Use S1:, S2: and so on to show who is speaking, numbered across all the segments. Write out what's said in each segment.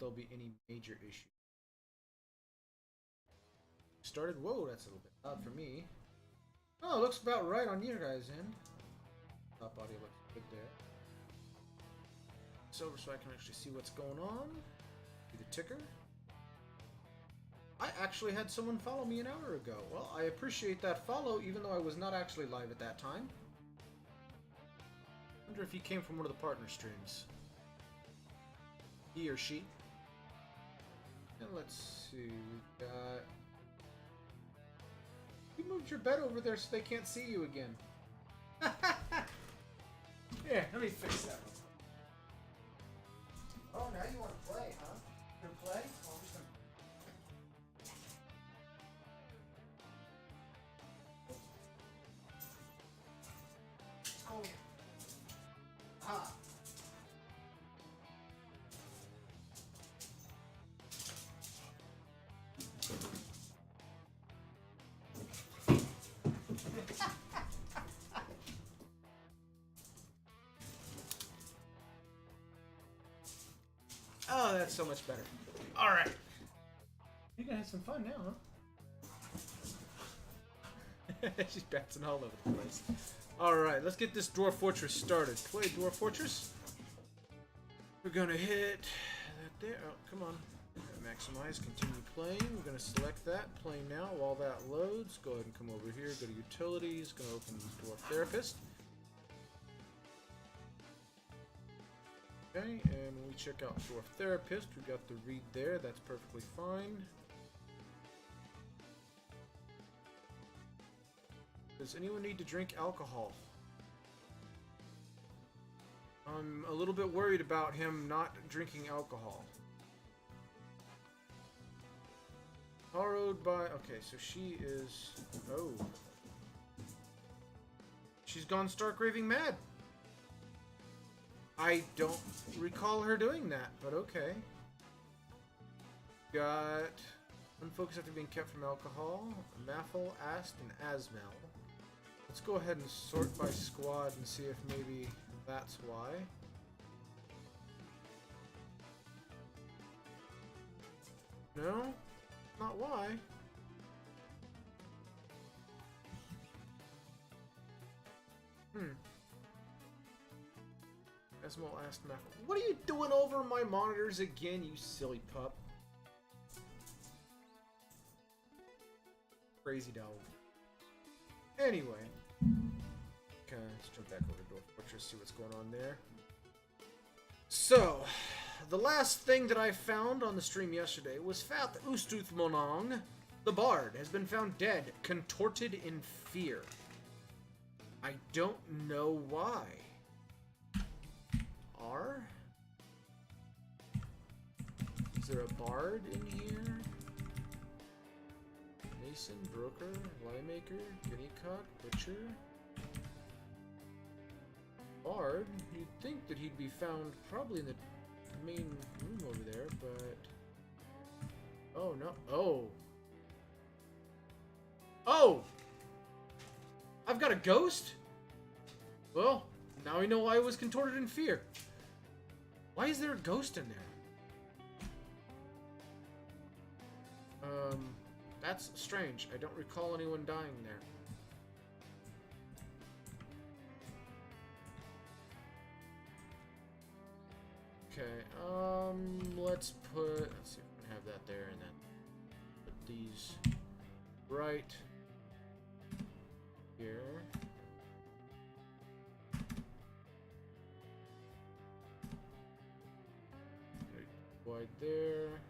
S1: there'll be any major issue. Started. Whoa, that's a little bit loud for me. Oh, it looks about right on your guys' end. Top audio looks good there. It's over so I can actually see what's going on. See the ticker. I actually had someone follow me an hour ago. Well, I appreciate that follow, even though I was not actually live at that time. I wonder if he came from one of the partner streams. He or she. And let's see, we got... You moved your bed over there so they can't see you again. Here, let me fix that one. Oh, now you want to play, huh? You want to play? Oh, I'm just gonna... Oh. Ah. Oh, that's so much better. All right. You're gonna have some fun now, huh? She's bouncing all over the place. All right, let's get this Dwarf Fortress started. Play Dwarf Fortress. We're gonna hit that there. Oh, come on. Maximize. Continue playing. We're gonna select that. Play now. While that loads, go ahead and come over here. Go to Utilities. Gonna open Dwarf Therapist. Okay, and when we check out Dwarf Therapist, we've got the read there. That's perfectly fine. Does anyone need to drink alcohol? I'm a little bit worried about him not drinking alcohol. Borrowed by... Okay, so she is... Oh. She's gone stark raving mad. I don't recall her doing that, but okay. Got unfocused after being kept from alcohol, Maffle, Ast, and Asmel. Let's go ahead and sort by squad and see if maybe that's why. No? Not why. Asmel asked Maffle, "What are you doing over my monitors again, you silly pup?" Crazy dog. Anyway. Okay, let's jump back over to Dwarf Fortress, see what's going on there. So, the last thing that I found on the stream yesterday was Fath Ustuth Monong, the Bard, has been found dead, contorted in fear. I don't know why. R? Is there a Bard in here? Mason, Broker, Liemaker, Guinea Cock, Butcher. Bard, you'd think that he'd be found probably in the main room over there, but... Oh, no. Oh! Oh! I've got a ghost? Well, now we know why I was contorted in fear. Why is there a ghost in there? That's strange. I don't recall anyone dying there. Okay, let's see if we can have that there, and then put these right here. Wide there.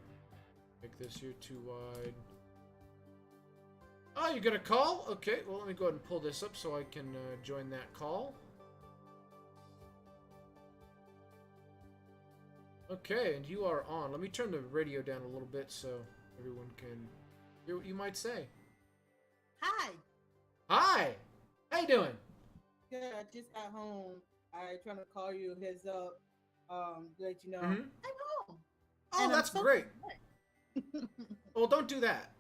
S1: Make this here too wide. Oh, you got a call? Okay, well, let me go ahead and pull this up so I can join that call. Okay, and you are on. Let me turn the radio down a little bit so everyone can hear what you might say.
S2: Hi.
S1: Hi. How you doing?
S2: Good. I just got home. I trying to call you heads up, let you know
S1: Mm-hmm.
S2: I'm home.
S1: Oh,
S2: And
S1: that's great. Well, don't do that.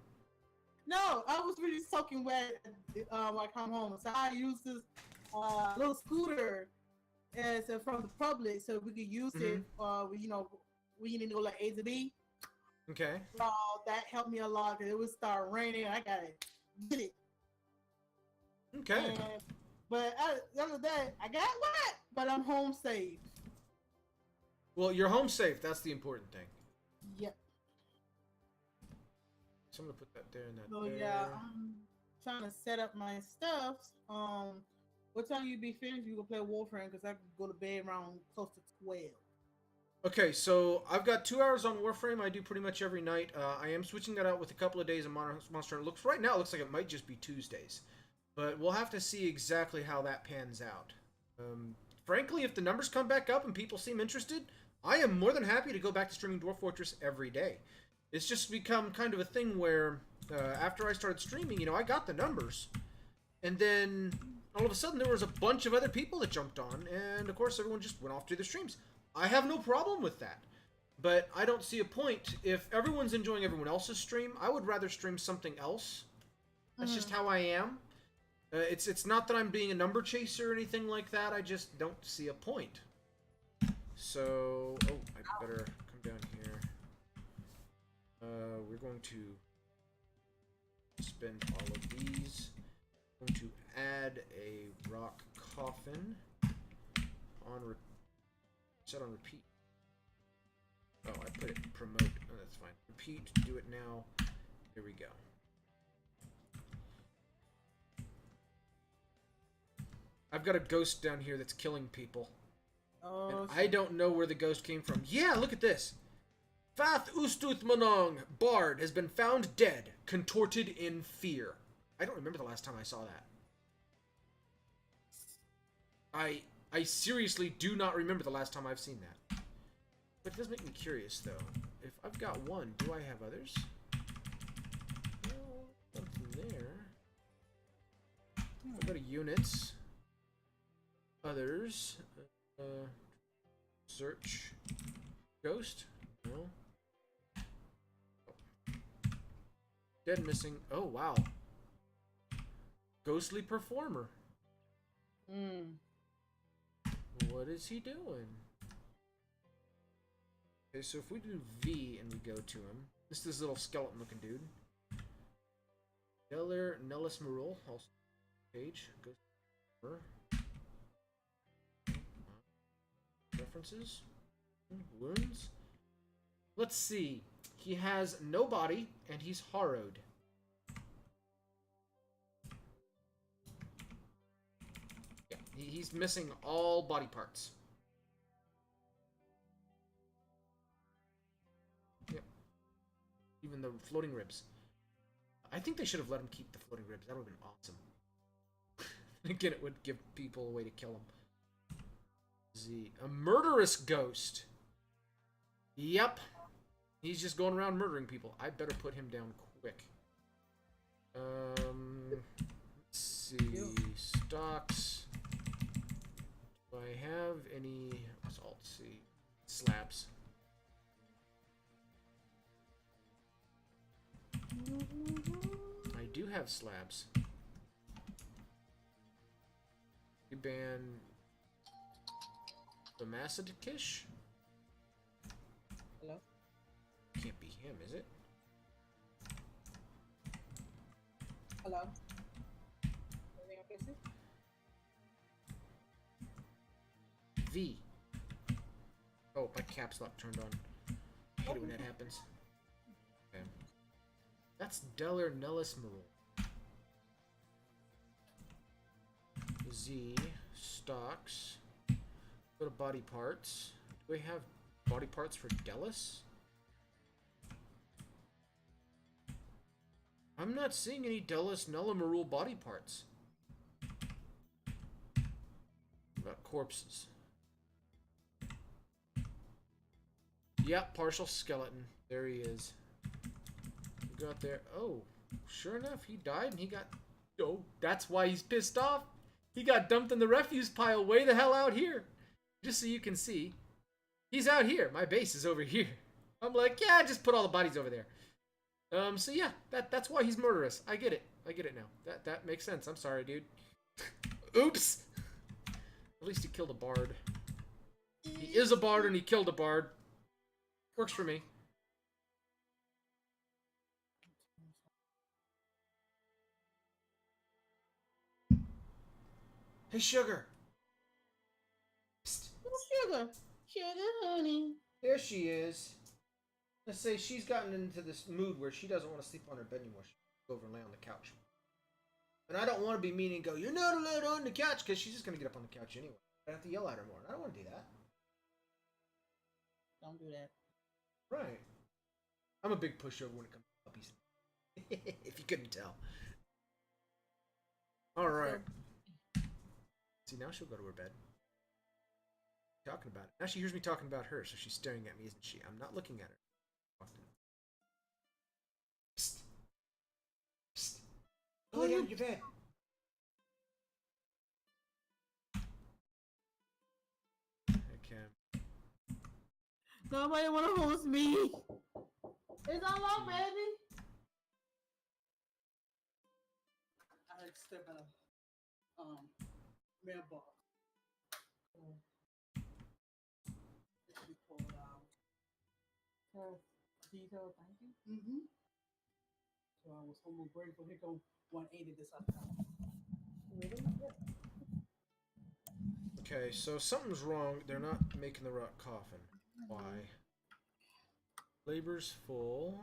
S2: No, I was really soaking wet when I come home. So I used this little scooter as from the public, so we could use it. You know, we need to go like A to B.
S1: Okay.
S2: So that helped me a lot because it would start raining. I gotta get it.
S1: Okay.
S2: But other than that, I got wet, but I'm home safe.
S1: Well, you're home safe. That's the important thing.
S2: Yep.
S1: So I'm gonna put that there and that
S2: So
S1: there.
S2: yeah, I'm trying to set up my stuff. What time you be finished? You can play Warframe because I can go to bed around close to 12.
S1: Okay, so I've got 2 hours on Warframe. I do pretty much every night. I am switching that out with a couple of days of Monster Hunter. Right now, it looks like it might just be Tuesdays, but we'll have to see exactly how that pans out. Frankly, if the numbers come back up and people seem interested, I am more than happy to go back to streaming Dwarf Fortress every day. It's just become kind of a thing where after I started streaming, you know, I got the numbers, and then all of a sudden there was a bunch of other people that jumped on, and of course everyone just went off to their streams. I have no problem with that, but I don't see a point. If everyone's enjoying everyone else's stream, I would rather stream something else. That's just how I am. It's not that I'm being a number chaser or anything like that. I just don't see a point. So, oh, I better come down here. We're going to spend all of these. I'm going to add a rock coffin on set on repeat. Oh, I put it in promote. Oh, that's fine. Repeat, do it now. Here we go. I've got a ghost down here that's killing people.
S2: Oh,
S1: and I don't know where the ghost came from. Yeah, look at this. Fath Ustut Manong, Bard, has been found dead, contorted in fear. I don't remember the last time I saw that. I seriously do not remember the last time I've seen that. But it does make me curious, though. If I've got one, do I have others? Well, nothing there. I've got a units. Others. Search. Ghost? No. Oh. Dead missing. Oh, wow. Ghostly performer. What is he doing? Okay, so if we do V and we go to him, this is this little skeleton looking dude. Deller Nellis Marul, also page. Ghost performer. References. Wounds. Let's see. He has no body and he's harrowed. Yeah, he's missing all body parts. Yep. Even the floating ribs. I think they should have let him keep the floating ribs. That would have been awesome. Again, it would give people a way to kill him. Z. A murderous ghost. Yep. He's just going around murdering people. I better put him down quick. Let's see. Stocks. Do I have any... Let's see. Slabs. I do have slabs. You ban... the Masadikish?
S2: Hello?
S1: Can't be him, is it?
S2: Hello? Everything okay, sis?
S1: V. Oh, my caps lock turned on. I hate it when that happens. Okay. That's Deller Nellis Marul. Z. Stocks. Go to body parts. Do we have body parts for Delis? I'm not seeing any Delis Marul body parts. What about corpses? Yep, partial skeleton. There he is. We got there. Oh, sure enough, he died and he got... Oh, that's why he's pissed off. He got dumped in the refuse pile way the hell out here. Just so you can see. He's out here. My base is over here. I'm like, yeah, just put all the bodies over there. So yeah, that's why he's murderous. I get it. I get it now. That makes sense. I'm sorry, dude. Oops! At least he killed a bard. He is a bard and he killed a bard. Works for me. Hey, Sugar. Psst.
S2: Sugar. Sugar, honey.
S1: There she is. Let's say she's gotten into this mood where she doesn't want to sleep on her bed anymore. She wants to go over and lay on the couch. And I don't want to be mean and go, you're not allowed on the couch, because she's just going to get up on the couch anyway. I have to yell at her more. I don't want to do that.
S2: Don't do that.
S1: Right. I'm a big pushover when it comes to puppies. If you couldn't tell. Alright. See, now she'll go to her bed. Talking about it. Now she hears me talking about her, so she's staring at me, isn't she? I'm not looking at her. Psst. Psst. Go lay down in your bed. Okay.
S2: Nobody want to host me. It's all up, baby. I step in a mailbox. Detail, thank you. So I was almost grateful. Here go 180 this afternoon.
S1: Okay, so something's wrong. They're not making the right coffin. Why? Labor's full.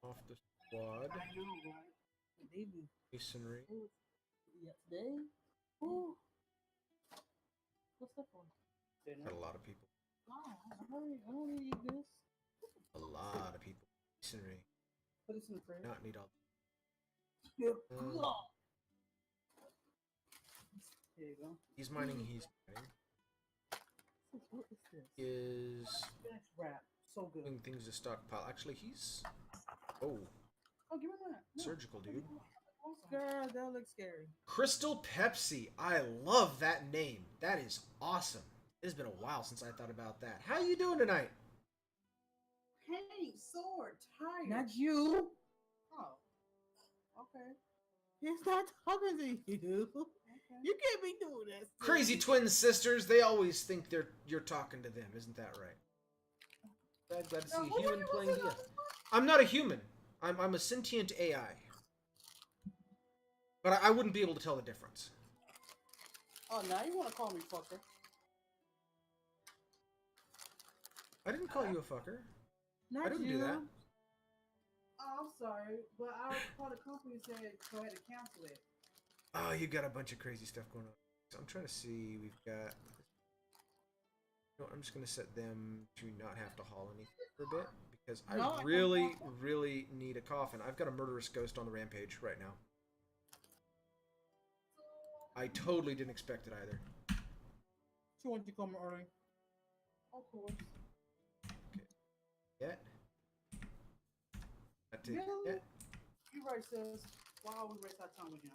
S1: Off the squad.
S2: I know, right?
S1: Masonry.
S2: Yesterday. Ooh. What's that for?
S1: Got a lot of people.
S2: Oh, I don't need this.
S1: A lot of people. Masonry.
S2: Put this in the fridge.
S1: Not need all.
S2: There you go.
S1: He's mining. He's mining.
S2: What is this?
S1: Is
S2: That's wrap. So good.
S1: doing things to stockpile. Actually, he's. Oh.
S2: Oh, give me that. No.
S1: Surgical, dude.
S2: Girl, that looks scary.
S1: Crystal Pepsi. I love that name. That is awesome. It's been a while since I thought about that. How you doing tonight?
S2: Hey, sore, tired. Not you. Oh. Okay. He's not talking to you. Okay. You can't be doing that.
S1: Crazy twin sisters. They always think you're talking to them. Isn't that right? Glad to see a human playing DS. I'm not a human. I'm a sentient AI. But I wouldn't be able to tell the difference.
S2: Oh, now you want to call me fucker?
S1: I didn't call you a fucker.
S2: Not
S1: I didn't
S2: you.
S1: do that.
S2: Oh, I'm sorry, but our part of the company said go ahead and cancel it.
S1: Oh, you got a bunch of crazy stuff going on. So I'm trying to see. We've got. You know, I'm just gonna set them to not have to haul anything for a bit because I really need a coffin. I've got a murderous ghost on the rampage right now. I totally didn't expect it either.
S2: She wanted you to come early. Of course.
S1: Okay. Yet.
S2: Yeah.
S1: Yet.
S2: You're right, sis. Why would we waste our time with him?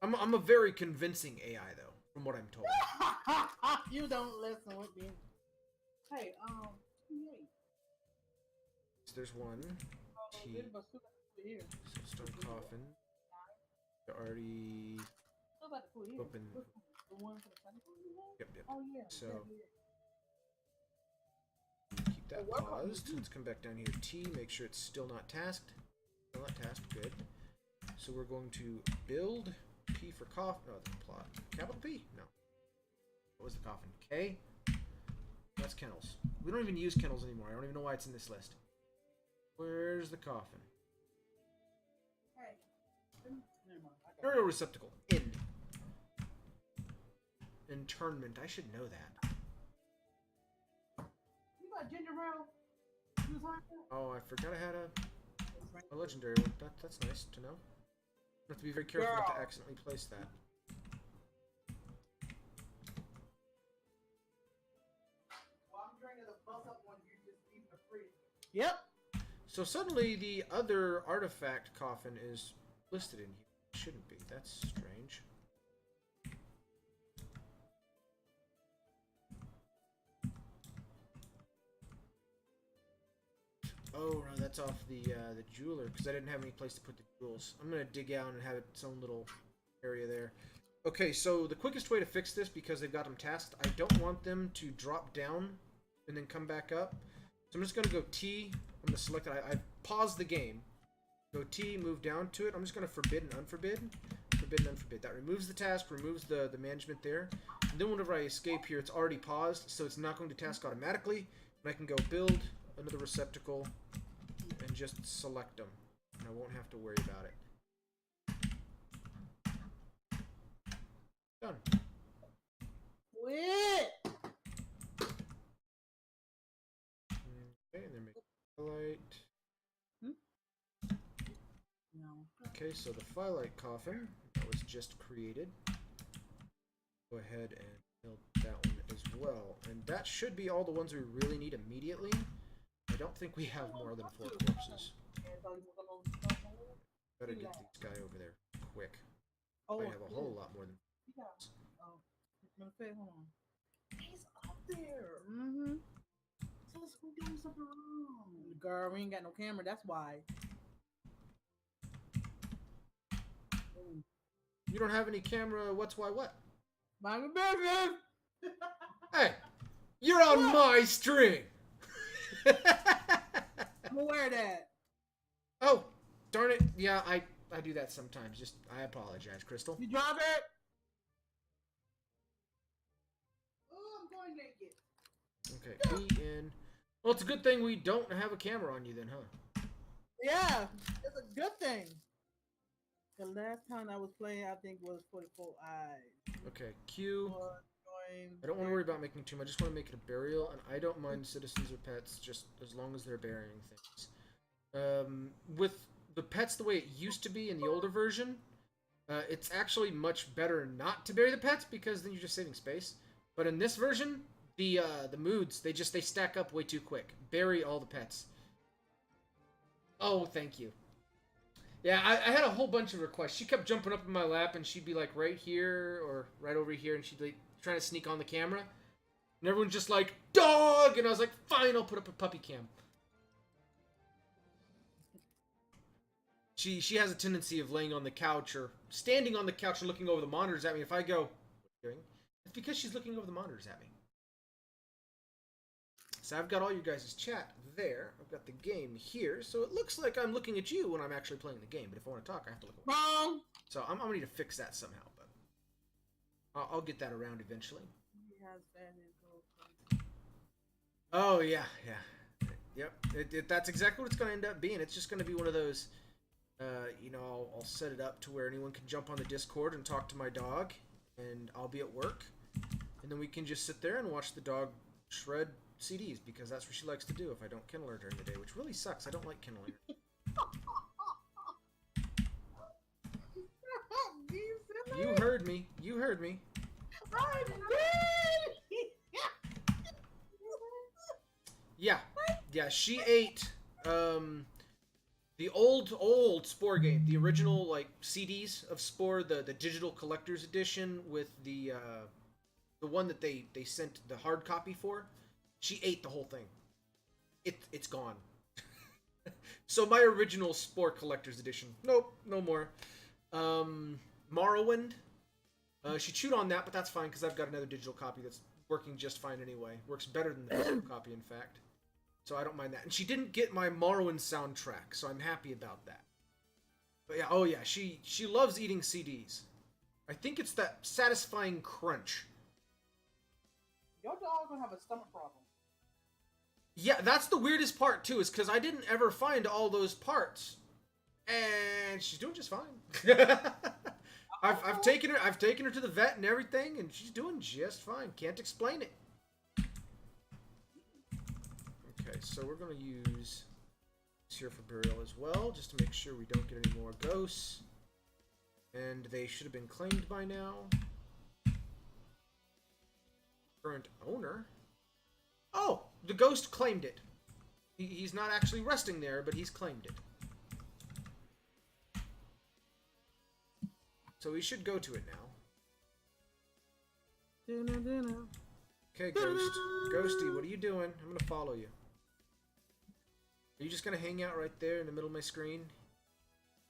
S1: I'm a very convincing AI though, from what I'm told.
S2: You don't listen with me. Hey,
S1: So there's one. T. Stone coffin. They're already open. Yep.
S2: Oh yeah.
S1: So keep that paused. Let's come back down here. T. Make sure it's still not tasked. Still not tasked. Good. So we're going to build. P for coffin. No, the plot. Capital P? No. What was the coffin? K? That's kennels. We don't even use kennels anymore. I don't even know why it's in this list. Where's the coffin?
S2: Hey.
S1: Burial receptacle. End. Internment. I should know that.
S2: You got ginger ale?
S1: Oh, I forgot I had a legendary one. That's nice to know. I have to be very careful not to accidentally place that.
S2: Well, I'm trying to bust up one you just leave the fridge. Yep.
S1: So suddenly the other artifact coffin is listed in here. It shouldn't be. That's strange. Oh no, that's off the jeweler because I didn't have any place to put the jewels. I'm gonna dig out and have its own little area there. Okay, so the quickest way to fix this, because they've got them tasked, I don't want them to drop down and then come back up. So I'm just going to go T. I'm going to select it. I paused the game. Go T, move down to it. I'm just going to forbid and unforbid. Forbid and unforbid. That removes the task, removes the management there. And then whenever I escape here, it's already paused, so it's not going to task automatically. And I can go build another receptacle and just select them. And I won't have to worry about it. Done.
S2: Quit!
S1: Okay, and then make light.
S2: No.
S1: Okay, so the Firelight Coffin that was just created. Go ahead and build that one as well. And that should be all the ones we really need immediately. I don't think we have more than 4 corpses. Better get this guy over there quick.
S2: Oh,
S1: I have a whole lot more than.
S2: Hold on. He's up there. Mm-hmm. Says who doing something wrong. Girl, we ain't got no camera. That's why.
S1: You don't have any camera. What's why what?
S2: Mind your business.
S1: Hey, you're on my string.
S2: I'm aware of that.
S1: Oh, darn it. Yeah, I do that sometimes. Just I apologize, Crystal.
S2: You drop it. Oh, I'm going naked.
S1: Okay, be in. Well, it's a good thing we don't have a camera on you then, huh?
S2: Yeah, it's a good thing. The last time I was playing, I think, was 44 eyes.
S1: Okay, Q. I don't want to worry about making too much. I just want to make it a burial, and I don't mind citizens or pets, just as long as they're burying things. With the pets the way it used to be in the older version, it's actually much better not to bury the pets because then you're just saving space. But in this version, the moods they stack up way too quick. Bury all the pets. Oh, thank you. Yeah, I had a whole bunch of requests. She kept jumping up in my lap, and she'd be like right here or right over here, and she'd like trying to sneak on the camera. And everyone's just like, dog! And I was like, fine, I'll put up a puppy cam. She has a tendency of laying on the couch or standing on the couch and looking over the monitors at me. If I go, what are you doing? It's because she's looking over the monitors at me. So I've got all you guys' chat there. I've got the game here. So it looks like I'm looking at you when I'm actually playing the game. But if I want to talk, I have to look away.
S2: Wrong!
S1: So I'm going to need to fix that somehow. But I'll get that around eventually. Oh, yeah. Yep. That's exactly what it's going to end up being. It's just going to be one of those, you know, I'll set it up to where anyone can jump on the Discord and talk to my dog. And I'll be at work. And then we can just sit there and watch the dog shred CDs because that's what she likes to do if I don't kennel her during the day, which really sucks. I don't like kenneling her. You heard me. You heard me.
S2: I did.
S1: Yeah, she ate the old Spore game, the original like CDs of Spore, the digital collector's edition with the one that they sent the hard copy for. She ate the whole thing. It's gone. So my original Spore collector's edition, nope, no more. Morrowind, she chewed on that, but that's fine because I've got another digital copy that's working just fine anyway. Works better than the physical copy, in fact. So I don't mind that. And she didn't get my Morrowind soundtrack, so I'm happy about that. But yeah, oh yeah, she loves eating CDs. I think it's that satisfying crunch.
S2: Your dog's gonna have a stomach problem.
S1: Yeah, that's the weirdest part too, is because I didn't ever find all those parts, and she's doing just fine. I've taken her to the vet and everything, and she's doing just fine. Can't explain it. Okay, so we're gonna use this here for burial as well, just to make sure we don't get any more ghosts. And they should have been claimed by now. Current owner. Oh, the ghost claimed it. He's not actually resting there, but he's claimed it. So we should go to it now. Okay, Ghost. Ghosty, what are you doing? I'm gonna follow you. Are you just gonna hang out right there in the middle of my screen?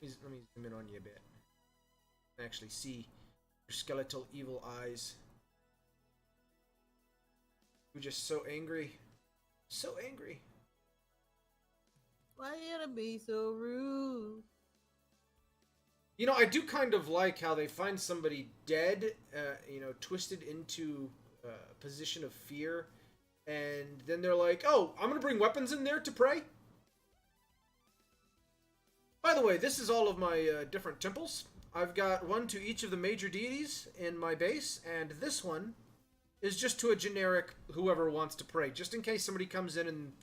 S1: Let me zoom in on you a bit. I can actually see your skeletal evil eyes. You're just so angry. So angry.
S2: Why you to be so rude?
S1: You know, I do kind of like how they find somebody dead, twisted into a position of fear, and then they're like, "Oh, I'm gonna bring weapons in there to pray." By the way, this is all of my different temples. I've got one to each of the major deities in my base, and this one is just to a generic whoever wants to pray, just in case somebody comes in and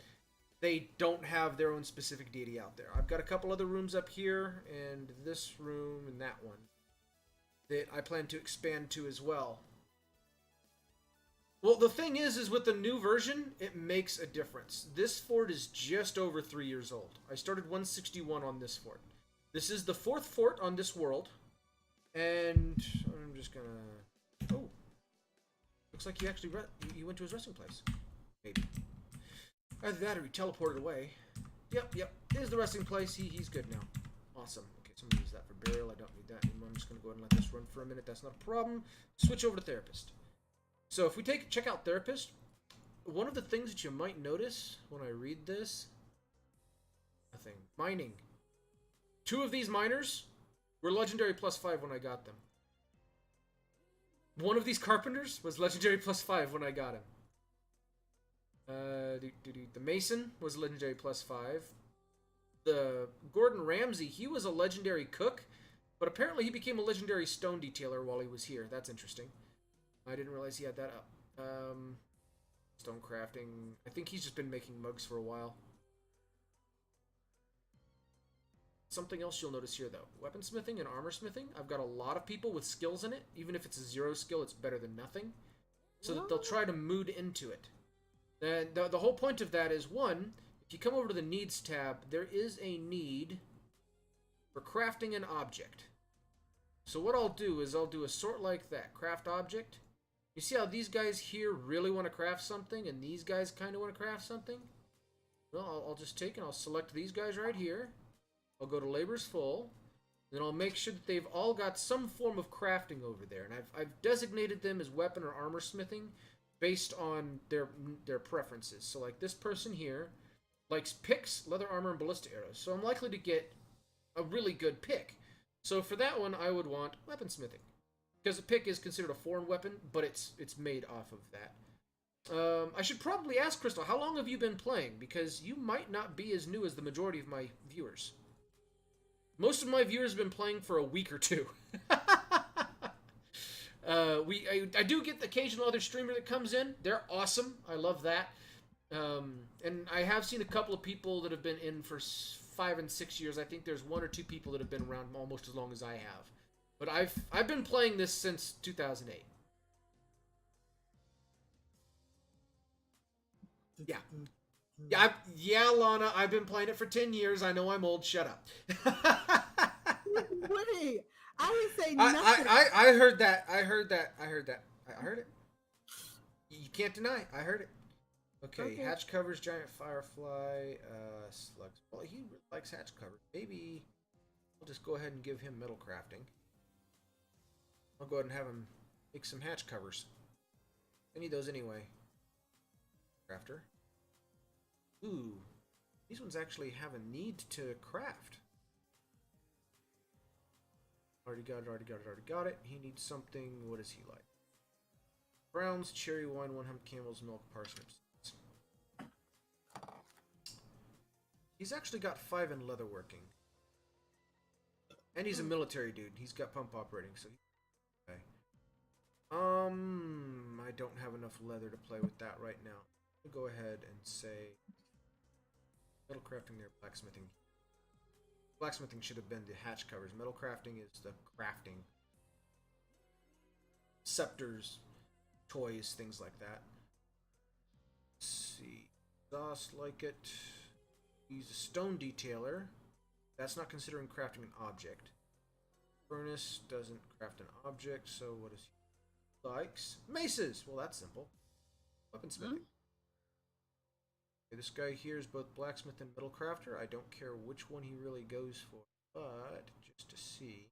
S1: they don't have their own specific deity out there. I've got a couple other rooms up here, and this room and that one that I plan to expand to as well. Well, the thing is with the new version, it makes a difference. This fort is just over 3 years old. I started 161 on this fort. This is the 4th fort on this world, and I'm just gonna... Oh, looks like he actually he went to his resting place. Maybe. Either that or he teleported away. Yep. Here's the resting place. He's good now. Awesome. Okay, so I'm gonna use that for burial. I don't need that anymore. I'm just gonna go ahead and let this run for a minute. That's not a problem. Switch over to therapist. So if we check out therapist, one of the things that you might notice when I read this, nothing. Mining. 2 of these miners were legendary +5 when I got them. One of these carpenters was legendary +5 when I got him. The Mason was legendary +5. The Gordon Ramsay, he was a legendary cook, but apparently he became a legendary stone detailer while he was here. That's interesting. I didn't realize he had that up. Stone crafting. I think he's just been making mugs for a while. Something else you'll notice here, though. Weaponsmithing and armor smithing. I've got a lot of people with skills in it. Even if it's a 0 skill, it's better than nothing. So that they'll try to mood into it. And the whole point of that is, one, if you come over to the Needs tab, there is a need for crafting an object. So what I'll do is I'll do a sort like that. Craft object. You see how these guys here really want to craft something, and these guys kind of want to craft something? Well, I'll just take and I'll select these guys right here. I'll go to Labor's Full. Then I'll make sure that they've all got some form of crafting over there. And I've designated them as weapon or armor smithing based on their preferences. So like this person here likes picks, leather armor, and ballista arrows. So I'm likely to get a really good pick. So for that one, I would want weaponsmithing. Because a pick is considered a foreign weapon, but it's made off of that. I should probably ask Crystal, how long have you been playing? Because you might not be as new as the majority of my viewers. Most of my viewers have been playing for a week or two. I do get the occasional other streamer that comes in. They're awesome. I love that. And I have seen a couple of people that have been in for 5 and 6 years. I think there's 1 or 2 people that have been around almost as long as I have. But I've been playing this since 2008. Yeah, Lana, I've been playing it for 10 years. I know I'm old. Shut up.
S2: Woody, I didn't say nothing.
S1: I heard that. I heard it. You can't deny. I heard it. Okay, hatch covers, giant firefly, slugs. Well, he really likes hatch covers. Maybe I'll just go ahead and give him metal crafting. I'll go ahead and have him make some hatch covers. I need those anyway. Crafter. Ooh, these ones actually have a need to craft. Already got it. He needs something. What does he like? Browns, cherry wine, 1 hump camel's milk, parsnips. He's actually got 5 in leatherworking. And he's a military dude. He's got pump operating, so okay. I don't have enough leather to play with that right now. I'll go ahead and say metal crafting there, blacksmithing. Blacksmithing should have been the hatch covers. Metal crafting is the crafting. Scepters, toys, things like that. Let's see. Exhaust like it. He's a stone detailer. That's not considering crafting an object. Furnace doesn't craft an object, so what does he likes? Maces! Well, that's simple. Weaponsmithing. Okay, this guy here is both blacksmith and metal crafter. I don't care which one he really goes for, but just to see.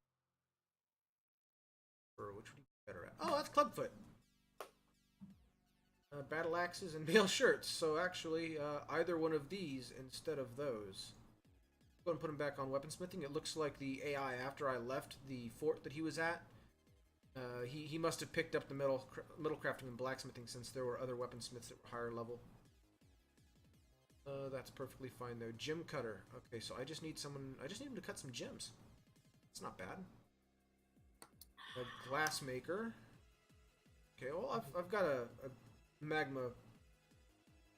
S1: Or which would he be better at? Oh, that's Clubfoot! Battle axes and mail shirts. So actually, either one of these instead of those. Go and put him back on weaponsmithing. It looks like the AI, after I left the fort that he was at, he must have picked up the metal crafting and blacksmithing since there were other weaponsmiths that were higher level. That's perfectly fine though. Gem cutter. Okay, so I just need someone. I just need him to cut some gems. It's not bad. A glass maker. Okay, well I've got a magma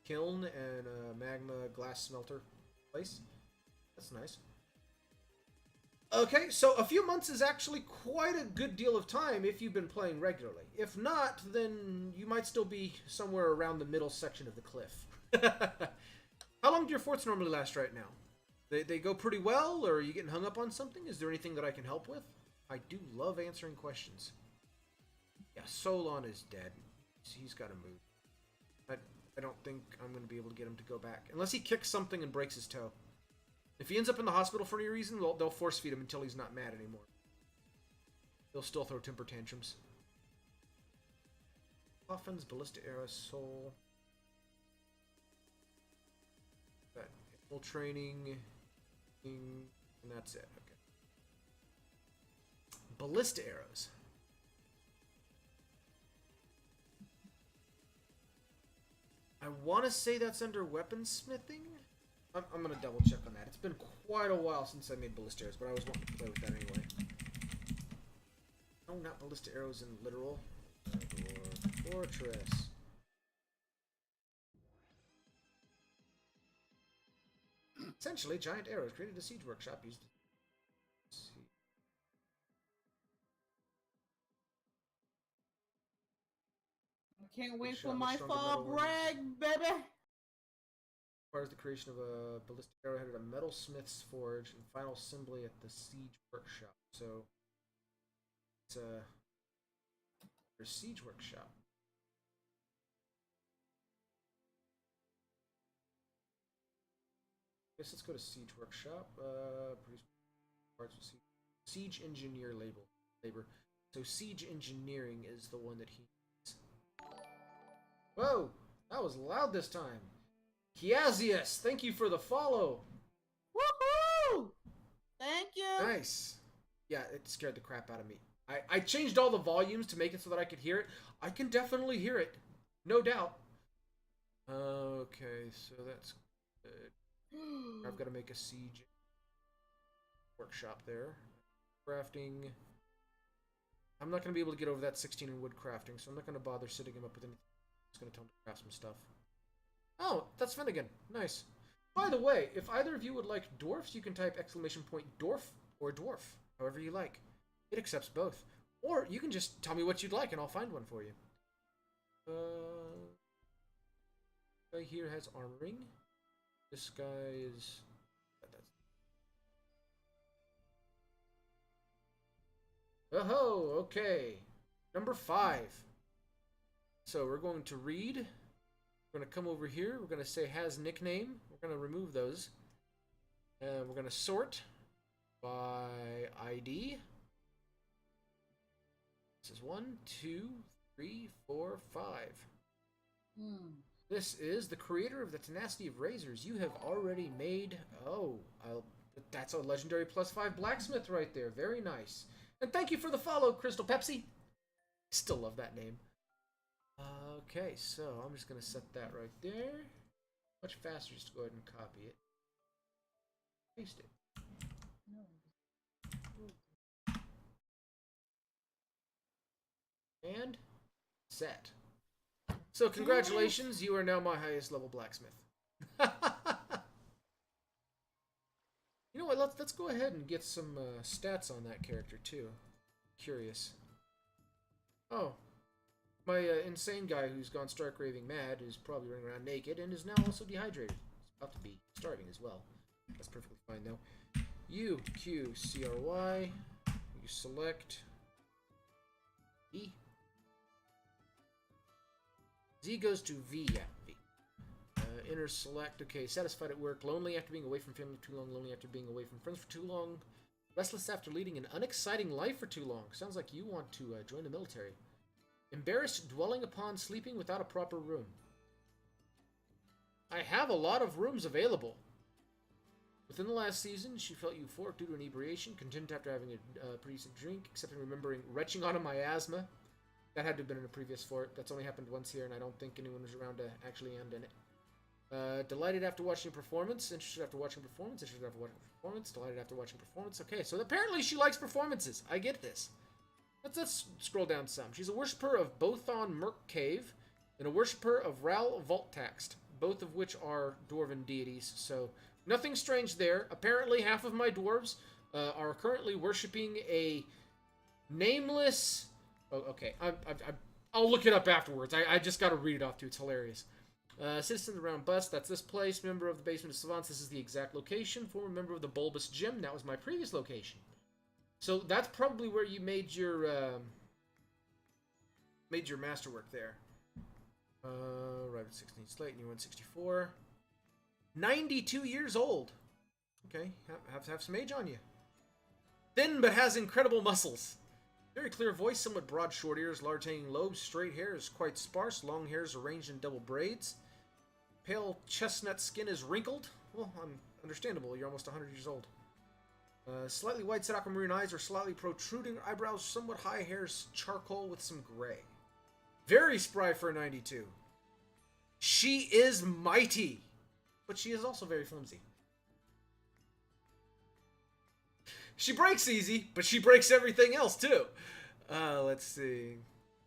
S1: kiln and a magma glass smelter place. That's nice. Okay, so a few months is actually quite a good deal of time if you've been playing regularly. If not, then you might still be somewhere around the middle section of the cliff. How long do your forts normally last right now? They go pretty well, or are you getting hung up on something? Is there anything that I can help with? I do love answering questions. Yeah, Solon is dead. He's got to move. I don't think I'm going to be able to get him to go back. Unless he kicks something and breaks his toe. If he ends up in the hospital for any reason, they'll force feed him until he's not mad anymore. They'll still throw temper tantrums. Coffins, ballista arrows, soul. That animal training, and that's it. Okay. Ballista arrows. I want to say that's under weaponsmithing. I'm going to double check on that. It's been quite a while since I made ballista arrows, but I was wanting to play with that anyway. No, not ballista arrows in literal. Dwarf Fortress. Essentially, giant arrows created a siege workshop used to...
S2: I can't wait for my fall break, baby!
S1: Requires the creation of a ballistic arrowhead at a metalsmith's forge and final assembly at the siege workshop. So, it's a siege workshop. I guess let's go to siege workshop. Produce parts with siege engineer labor. So siege engineering is the one that he needs. Whoa, that was loud this time. Kiazius, thank you for the follow.
S2: Woohoo! Thank you.
S1: Nice. Yeah, it scared the crap out of me. I changed all the volumes to make it so that I could hear it. I can definitely hear it. No doubt. Okay, so that's good. I've got to make a siege workshop there. Crafting. I'm not going to be able to get over that 16 in wood crafting, so I'm not going to bother setting him up with anything. I'm just going to tell him to craft some stuff. Oh, that's Finnegan. Nice. By the way, if either of you would like dwarfs, you can type !dwarf or dwarf, however you like. It accepts both. Or you can just tell me what you'd like and I'll find one for you. Guy here has armoring. This guy is... Oh, okay. Number 5. So we're going to read. We're going to come over here. We're going to say has nickname. We're going to remove those. And we're going to sort by ID. This is 1, 2, 3, 4, 5. This is the creator of the Tenacity of Razors. You have already made... Oh, that's a legendary +5 blacksmith right there. Very nice. And thank you for the follow, Crystal Pepsi. Still love that name. Okay, so I'm just going to set that right there. Much faster just to go ahead and copy it. Paste it. And set. So congratulations, you are now my highest level blacksmith. You know what, let's go ahead and get some stats on that character too. Curious. Oh. My insane guy who's gone stark raving mad is probably running around naked and is now also dehydrated. He's about to be starving as well. That's perfectly fine though. U, Q, C, R, Y. You select E. Z goes to V, yeah, V. Enter select, okay, satisfied at work, lonely after being away from family for too long, lonely after being away from friends for too long, restless after leading an unexciting life for too long. Sounds like you want to join the military. Embarrassed dwelling upon sleeping without a proper room. I have a lot of rooms available. Within the last season, she felt euphoric due to inebriation, content after having a pretty decent drink, except in remembering retching on a miasma. That had to have been in a previous fort. That's only happened once here, and I don't think anyone was around to actually end in it. Delighted after watching performance. Interested after watching performance. Interested after watching performance. Delighted after watching performance. Okay, so apparently she likes performances. I get this. Let's scroll down some. She's a worshipper of Bothon Merc Cave and a worshipper of Ral Voltaxt, both of which are dwarven deities, so nothing strange there. Apparently half of my dwarves are currently worshipping a nameless... Oh, okay, I'll look it up afterwards. I just gotta read it off to you. It's hilarious. Citizens around Bust, that's this place. Member of the Basement of Savants, this is the exact location. Former member of the Bulbous Gym, that was my previous location. So that's probably where you made your masterwork there. Right at 16 slate, new 164. 92 years old. Okay, have some age on you. Thin but has incredible muscles. Very clear voice, somewhat broad short ears, large hanging lobes, straight hair is quite sparse, long hairs arranged in double braids. Pale chestnut skin is wrinkled. Well, understandable, you're almost 100 years old. Slightly white set aquamarine eyes are slightly protruding, eyebrows somewhat high, hairs charcoal with some gray. Very spry for a 92. She is mighty, but she is also very flimsy. She breaks easy, but she breaks everything else too. Let's see.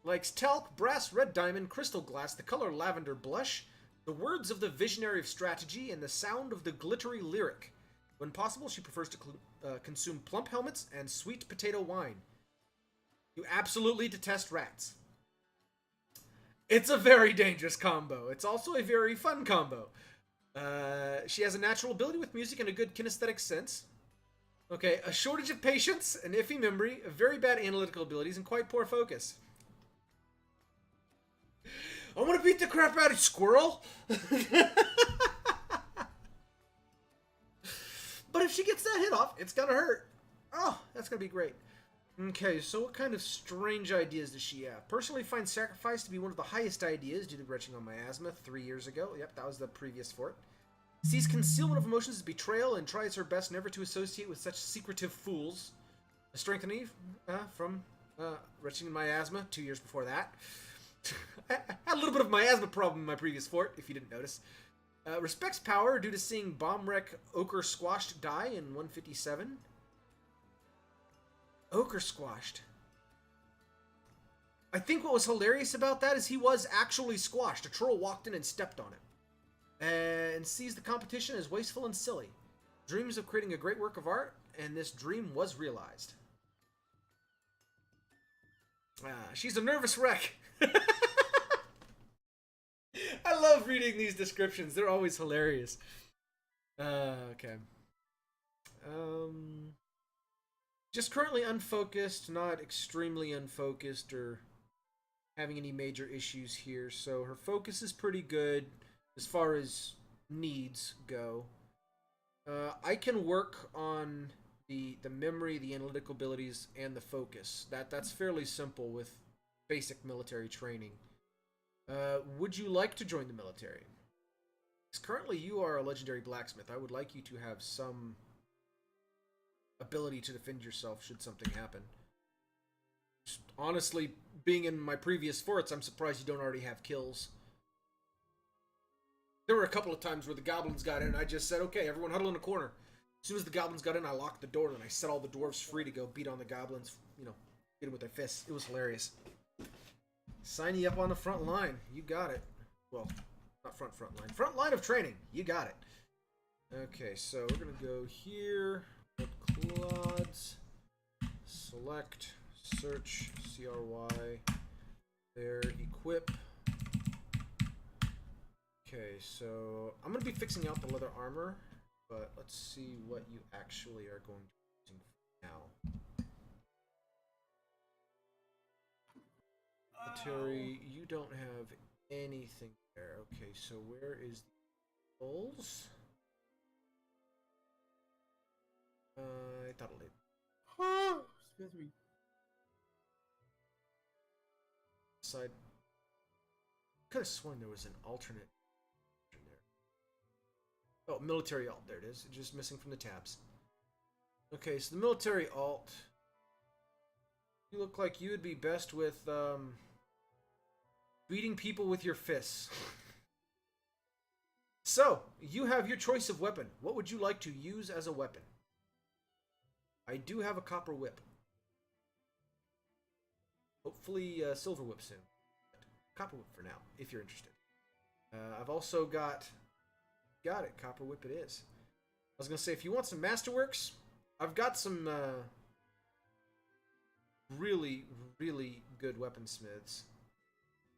S1: Likes talc, brass, red diamond, crystal glass, the color lavender blush, the words of the visionary of strategy, and the sound of the glittery lyric. When possible, she prefers to consume plump helmets and sweet potato wine. You absolutely detest rats. It's a very dangerous combo. It's also a very fun combo. She has a natural ability with music and a good kinesthetic sense. Okay, a shortage of patience, an iffy memory, very bad analytical abilities, and quite poor focus. I want to beat the crap out of Squirrel! But if she gets that hit off, it's gonna hurt. Oh, that's gonna be great. Okay, so what kind of strange ideas does she have? Personally find sacrifice to be one of the highest ideas due to retching on miasma 3 years ago. Yep, that was the previous fort. Sees concealment of emotions as betrayal and tries her best never to associate with such secretive fools. A strengthening from retching in miasma 2 years before that. I had a little bit of miasma problem in my previous fort, if you didn't notice. Respects power due to seeing bomb wreck Ochre Squashed die in 157. Ochre Squashed. I think what was hilarious about that is he was actually squashed. A troll walked in and stepped on it. And sees the competition as wasteful and silly. Dreams of creating a great work of art, and this dream was realized. She's a nervous wreck. I love reading these descriptions. They're always hilarious. Okay. Just currently unfocused, not extremely unfocused or having any major issues here. So her focus is pretty good as far as needs go. I can work on the memory, the analytical abilities, and the focus. That's fairly simple with basic military training. Would you like to join the military? Because currently you are a legendary blacksmith. I would like you to have some ability to defend yourself should something happen. Just honestly, being in my previous forts, I'm surprised you don't already have kills. There were a couple of times where the goblins got in and I just said, okay, everyone huddle in a corner. As soon as the goblins got in, I locked the door and I set all the dwarves free to go beat on the goblins, you know, beat them with their fists. It was hilarious. Sign you up on the front line. You got it. Well, not front line. Front line of training. You got it. Okay, so we're going to go here. Clods. Select. Search. CRY. There. Equip. Okay, so I'm going to be fixing out the leather armor, but let's see what you actually are going to be using now. Terry, you don't have anything there. Okay, so where is the goals? I thought it did.
S2: Excuse me.
S1: Side. Could have sworn there was an alternate in Oh, military alt. There it is. Just missing from the tabs. Okay, so the military alt. You look like you would be best with beating people with your fists. So, you have your choice of weapon. What would you like to use as a weapon? I do have a copper whip. Hopefully, silver whip soon. Copper whip for now, if you're interested. I've also got it. Copper whip it is. I was gonna say, if you want some masterworks, I've got some really, really good weaponsmiths.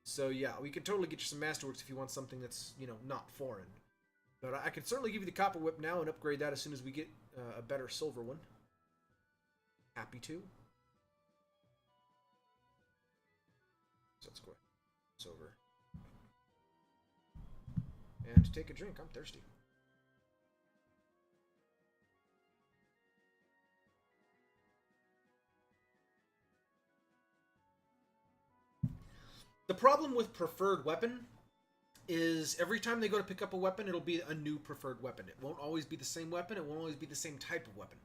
S1: So yeah, we could totally get you some masterworks if you want something that's, you know, not foreign. But I could certainly give you the copper whip now and upgrade that as soon as we get a better silver one. Happy to. So let's go ahead. It's over. And to take a drink, I'm thirsty. The problem with preferred weapon is every time they go to pick up a weapon, it'll be a new preferred weapon. It won't always be the same weapon. It won't always be the same type of weapon.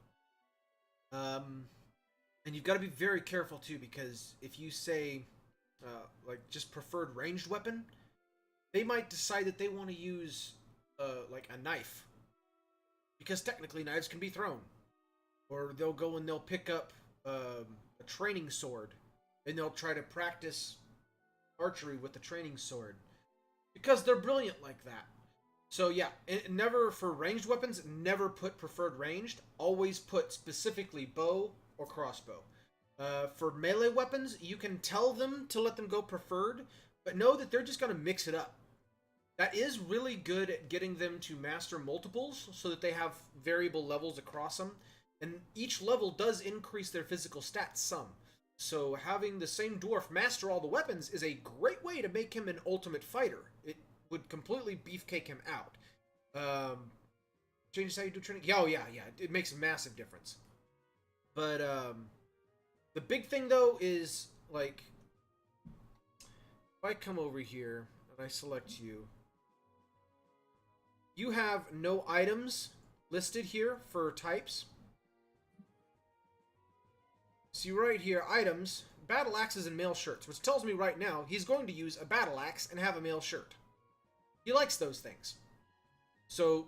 S1: And you've got to be very careful too, because if you say like just preferred ranged weapon, they might decide that they want to use like a knife, because technically knives can be thrown. Or they'll go and they'll pick up a training sword and they'll try to practice archery with the training sword, because they're brilliant like that. So yeah, never, for ranged weapons, never put preferred ranged. Always put specifically bow or crossbow. For melee weapons, you can tell them to let them go preferred, but know that they're just going to mix it up. That is really good at getting them to master multiples so that they have variable levels across them. And each level does increase their physical stats some. So having the same dwarf master all the weapons is a great way to make him an ultimate fighter. It would completely beefcake him out. Changes how you do training? Yeah, oh yeah. It makes a massive difference. But the big thing though is, like, if I come over here and I select you, you have no items listed here for types. See right here, items, battle axes and mail shirts, which tells me right now he's going to use a battle axe and have a mail shirt. He likes those things. So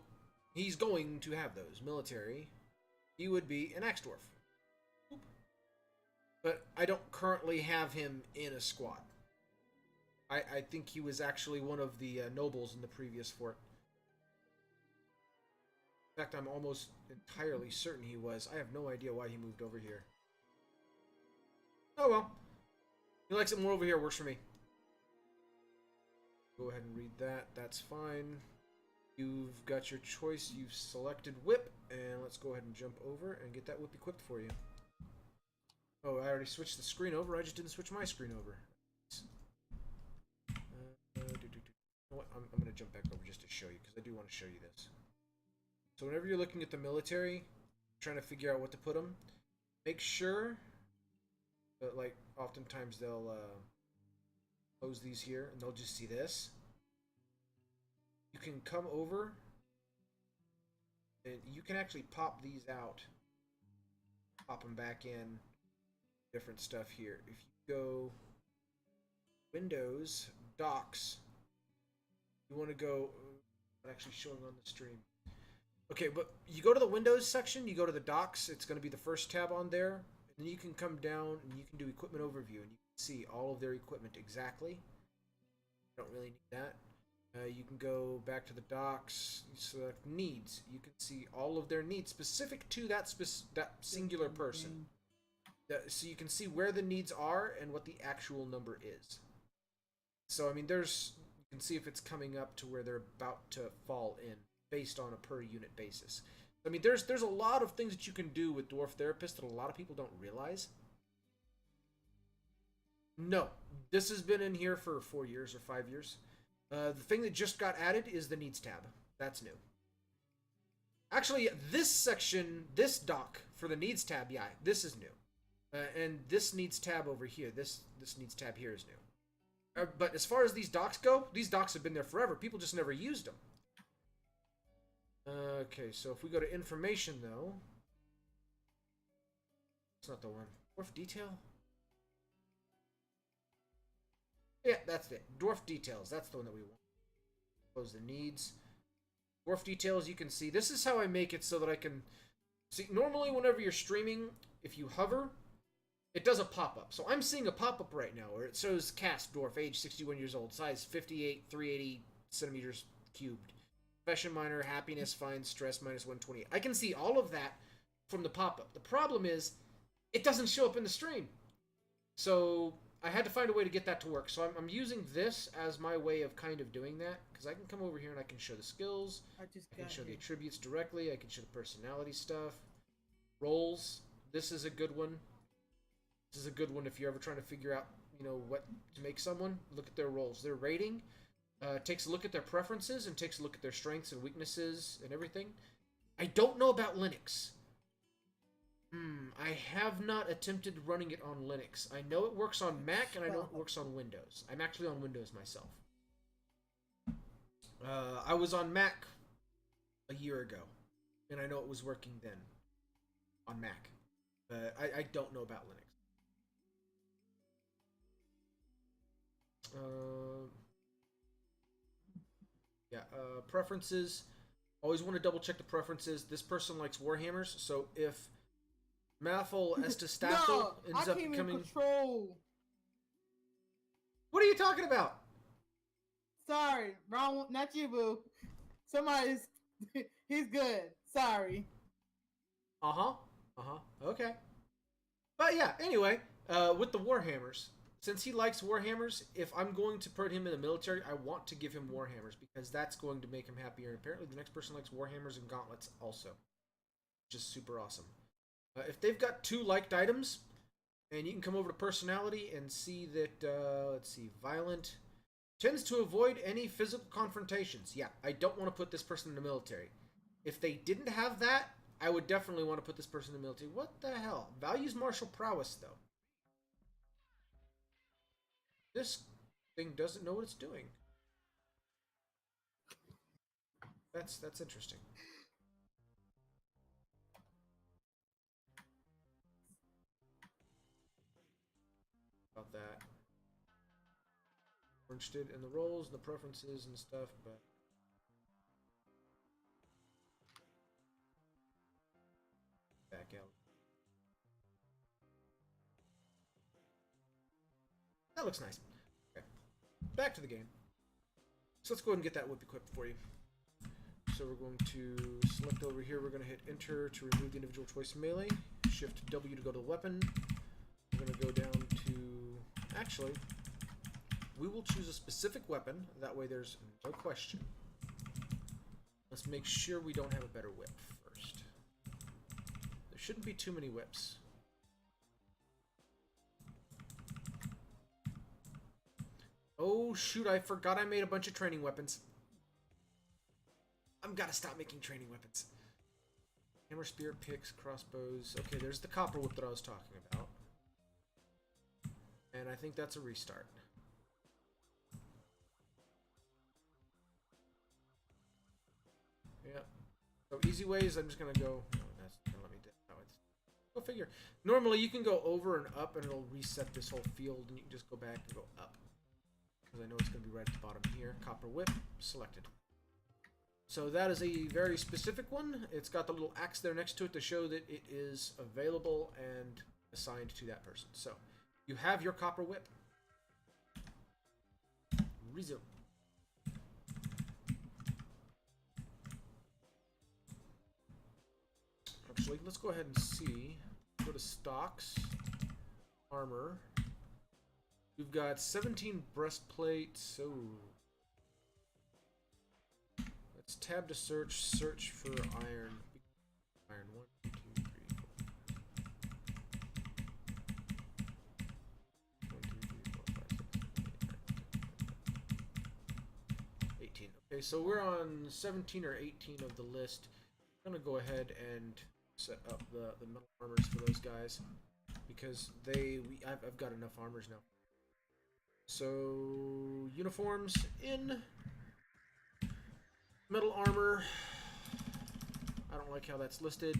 S1: he's going to have those. Military, he would be an axe dwarf. Oop. But I don't currently have him in a squad. I think he was actually one of the nobles in the previous fort. In fact, I'm almost entirely certain he was. I have no idea why he moved over here. Oh well. He likes it more over here. Works for me. Go ahead and read that. That's fine. You've got your choice. You've selected whip. And let's go ahead and jump over and get that whip equipped for you. Oh, I already switched the screen over. I just didn't switch my screen over. You know what? I'm going to jump back over just to show you, because I do want to show you this. So whenever you're looking at the military, trying to figure out what to put them, make sure that, like, oftentimes they'll close these here and they'll just see this. You can come over and you can actually pop these out, pop them back in, different stuff here. If you go Windows, Docs, you want to go, actually showing on the stream. Okay, but you go to the Windows section, you go to the Docs, it's going to be the first tab on there, and then you can come down and you can do Equipment Overview, and you can see all of their equipment exactly. Don't really need that. You can go back to the Docs, select Needs. You can see all of their needs specific to that singular person. So you can see where the needs are and what the actual number is. So, I mean, you can see if it's coming up to where they're about to fall in, based on a per unit basis. I mean, there's a lot of things that you can do with Dwarf Therapist that a lot of people don't realize. No, this has been in here for 4 years or 5 years. The thing that just got added is the Needs tab. That's new. Actually, this section, this doc for the Needs tab, yeah, this is new. And this Needs tab over here, this Needs tab here is new. But as far as these docs go, these docs have been there forever. People just never used them. Okay, so if we go to information, though... It's not the one. Dwarf detail? Yeah, that's it. Dwarf details. That's the one that we want. Close the needs. Dwarf details, you can see. This is how I make it so that I can... See, normally whenever you're streaming, if you hover, it does a pop-up. So I'm seeing a pop-up right now where it shows cast dwarf, age 61 years old, size 58, 380 centimeters cubed. Profession minor, happiness, fine, stress minus 120. I can see all of that from the pop-up. The problem is, it doesn't show up in the stream. So I had to find a way to get that to work. So I'm using this as my way of kind of doing that. Because I can come over here and I can show the skills. I can show the attributes directly. I can show the personality stuff. Roles. This is a good one. This is a good one if you're ever trying to figure out, you know, what to make someone. Look at their roles. Their rating takes a look at their preferences and takes a look at their strengths and weaknesses and everything. I don't know about Linux. I have not attempted running it on Linux. I know it works on Mac and I know it works on Windows. I'm actually on Windows myself. I was on Mac a year ago, and I know it was working then on Mac. I don't know about Linux. Preferences. Always want to double check the preferences. This person likes Warhammers, so if Mathel Estestathel ends up becoming...
S2: Control.
S1: What are you talking about?
S2: Sorry, wrong one. Not you, boo. Somebody's... He's good. Sorry.
S1: Okay. But yeah, anyway, with the Warhammers, since he likes Warhammers, if I'm going to put him in the military, I want to give him Warhammers because that's going to make him happier. And apparently the next person likes Warhammers and gauntlets also, which is super awesome. If they've got 2 liked items, and you can come over to personality and see that, let's see, violent, tends to avoid any physical confrontations. Yeah, I don't want to put this person in the military. If they didn't have that, I would definitely want to put this person in the military. What the hell? Values martial prowess, though. This thing doesn't know what it's doing. That's interesting. About that. We're interested in the roles and the preferences and stuff, but back out. That looks nice. Okay. Back to the game. So let's go ahead and get that whip equipped for you. So we're going to select over here. We're going to hit enter to remove the individual choice melee. Shift W to go to the weapon. We're going to go down to... Actually, we will choose a specific weapon. That way there's no question. Let's make sure we don't have a better whip first. There shouldn't be too many whips. Oh shoot, I forgot I made a bunch of training weapons. I'm gotta stop making training weapons. Hammer, spear, picks, crossbows. Okay, there's the copper whip that I was talking about. And I think that's a restart. Yep. So easy ways, I'm just gonna go... No, that's gonna let me do. No, it's... Go figure. Normally you can go over and up and it'll reset this whole field and you can just go back and go up. Because I know it's gonna be right at the bottom here. Copper whip, selected. So that is a very specific one. It's got the little axe there next to it to show that it is available and assigned to that person. So you have your copper whip. Resume. Actually, let's go ahead and see. Go to stocks, armor. We've got 17 breastplates. So let's tab to search. Search for iron. Iron 1, 2, 3, 4. 1, 2, 3, 4, 5, 6, 7, 8, 9, 10, 18. Okay, so we're on 17 or 18 of the list. I'm gonna go ahead and set up the metal armors for those guys because I've got enough armors now. So uniforms in metal armor. I don't like how that's listed.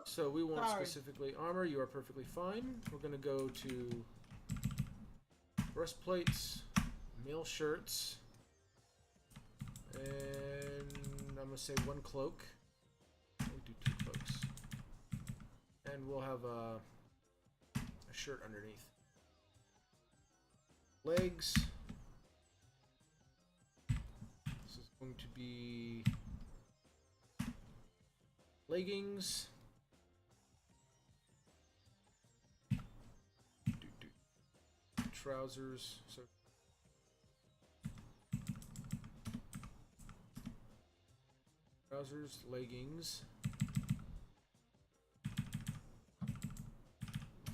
S1: So we want specifically armor. You are perfectly fine. We're going to go to breastplates, mail shirts, and I'm going to say 1 cloak. We'll do 2 cloaks. And we'll have a shirt underneath. Legs. This is going to be leggings. Trousers. So trousers, leggings,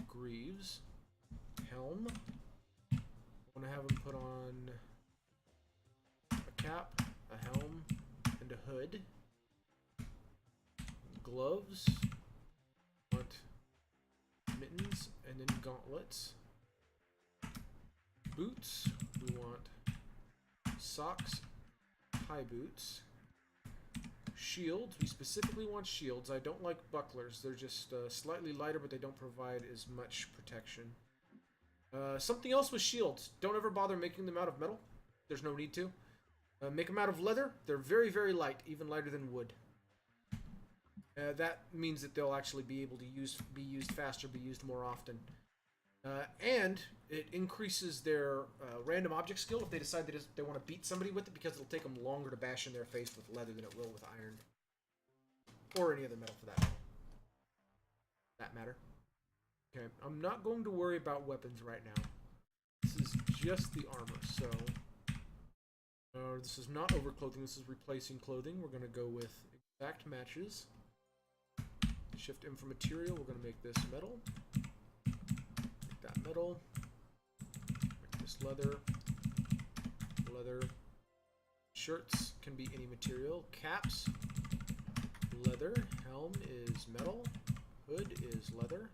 S1: greaves, helm. I want to have him put on a cap, a helm, and a hood. Gloves. Want mittens and then gauntlets. Boots. We want socks, high boots. Shields. We specifically want shields. I don't like bucklers. They're just slightly lighter, but they don't provide as much protection. Something else with shields. Don't ever bother making them out of metal. There's no need to. Make them out of leather. They're very, very light, even lighter than wood. That means that they'll actually be able to be used faster, be used more often. And it increases their random object skill if they decide they want to beat somebody with it, because it'll take them longer to bash in their face with leather than it will with iron. Or any other metal for that matter. Okay, I'm not going to worry about weapons right now. This is just the armor, so... this is not overclothing, this is replacing clothing. We're going to go with exact matches. Shift M for material, we're going to make this metal. Make that metal. Make this leather. Leather. Shirts can be any material. Caps, leather. Helm is metal. Hood is leather.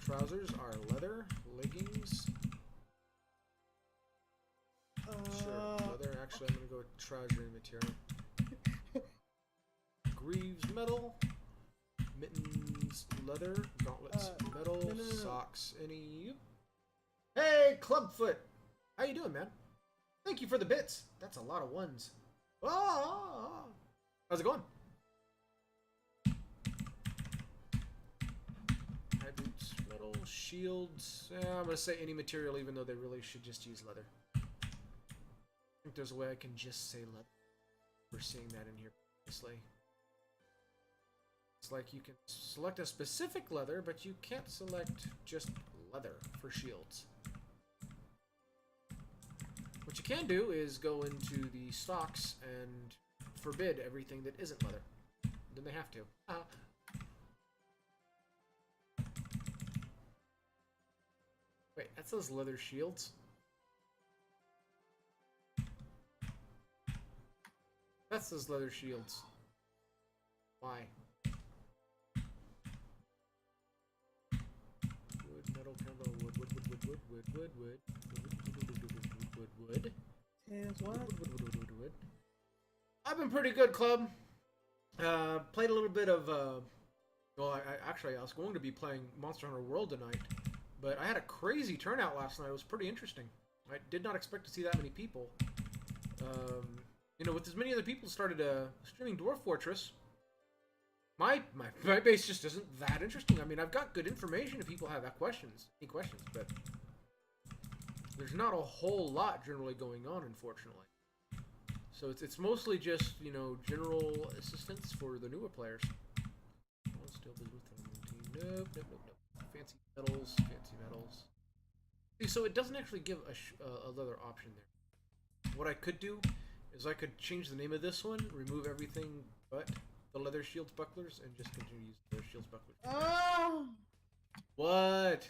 S1: Trousers are leather. Leggings. Shirt, leather. Actually, I'm going to go with trouser material. Greaves, metal. Mittens, leather. Gauntlets, metal. No. Socks, any... Hey, Clubfoot! How you doing, man? Thank you for the bits. That's a lot of ones. Oh! How's it going? High boots, metal, shields. I'm going to say any material, even though they really should just use leather. I think there's a way I can just say leather. We're seeing that in here previously. It's like you can select a specific leather, but you can't select just leather for shields. What you can do is go into the stocks and forbid everything that isn't leather. Then they have to. Wait, that says leather shields? That says leather shields. Why? Wood, metal, combo, wood. I've been pretty good, club. Played a little bit of well, I was going to be playing Monster Hunter World tonight, but I had a crazy turnout last night. It was pretty interesting. I did not expect to see that many people. You know, with as many other people started streaming Dwarf Fortress, my base just isn't that interesting. I mean, I've got good information if people have any questions, but there's not a whole lot generally going on, unfortunately. So it's mostly just, you know, general assistance for the newer players. Nope. Fancy metals. See, so it doesn't actually give a leather option there. What I could do is I could change the name of this one, remove everything but the leather shields bucklers, and just continue to use leather shields bucklers.
S2: Oh!
S1: What?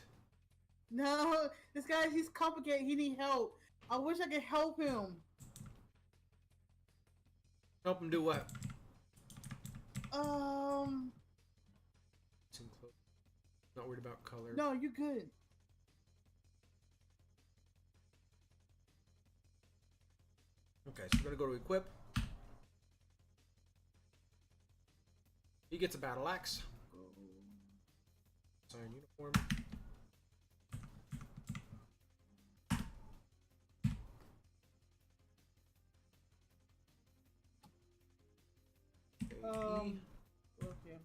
S2: No, this guy, he's complicated. He needs help. I wish I could help him.
S1: Help him do what? Not worried about color.
S2: No, you're good.
S1: Okay, so we're gonna go to equip. gets a battle axe. Sign uniform.
S2: Okay.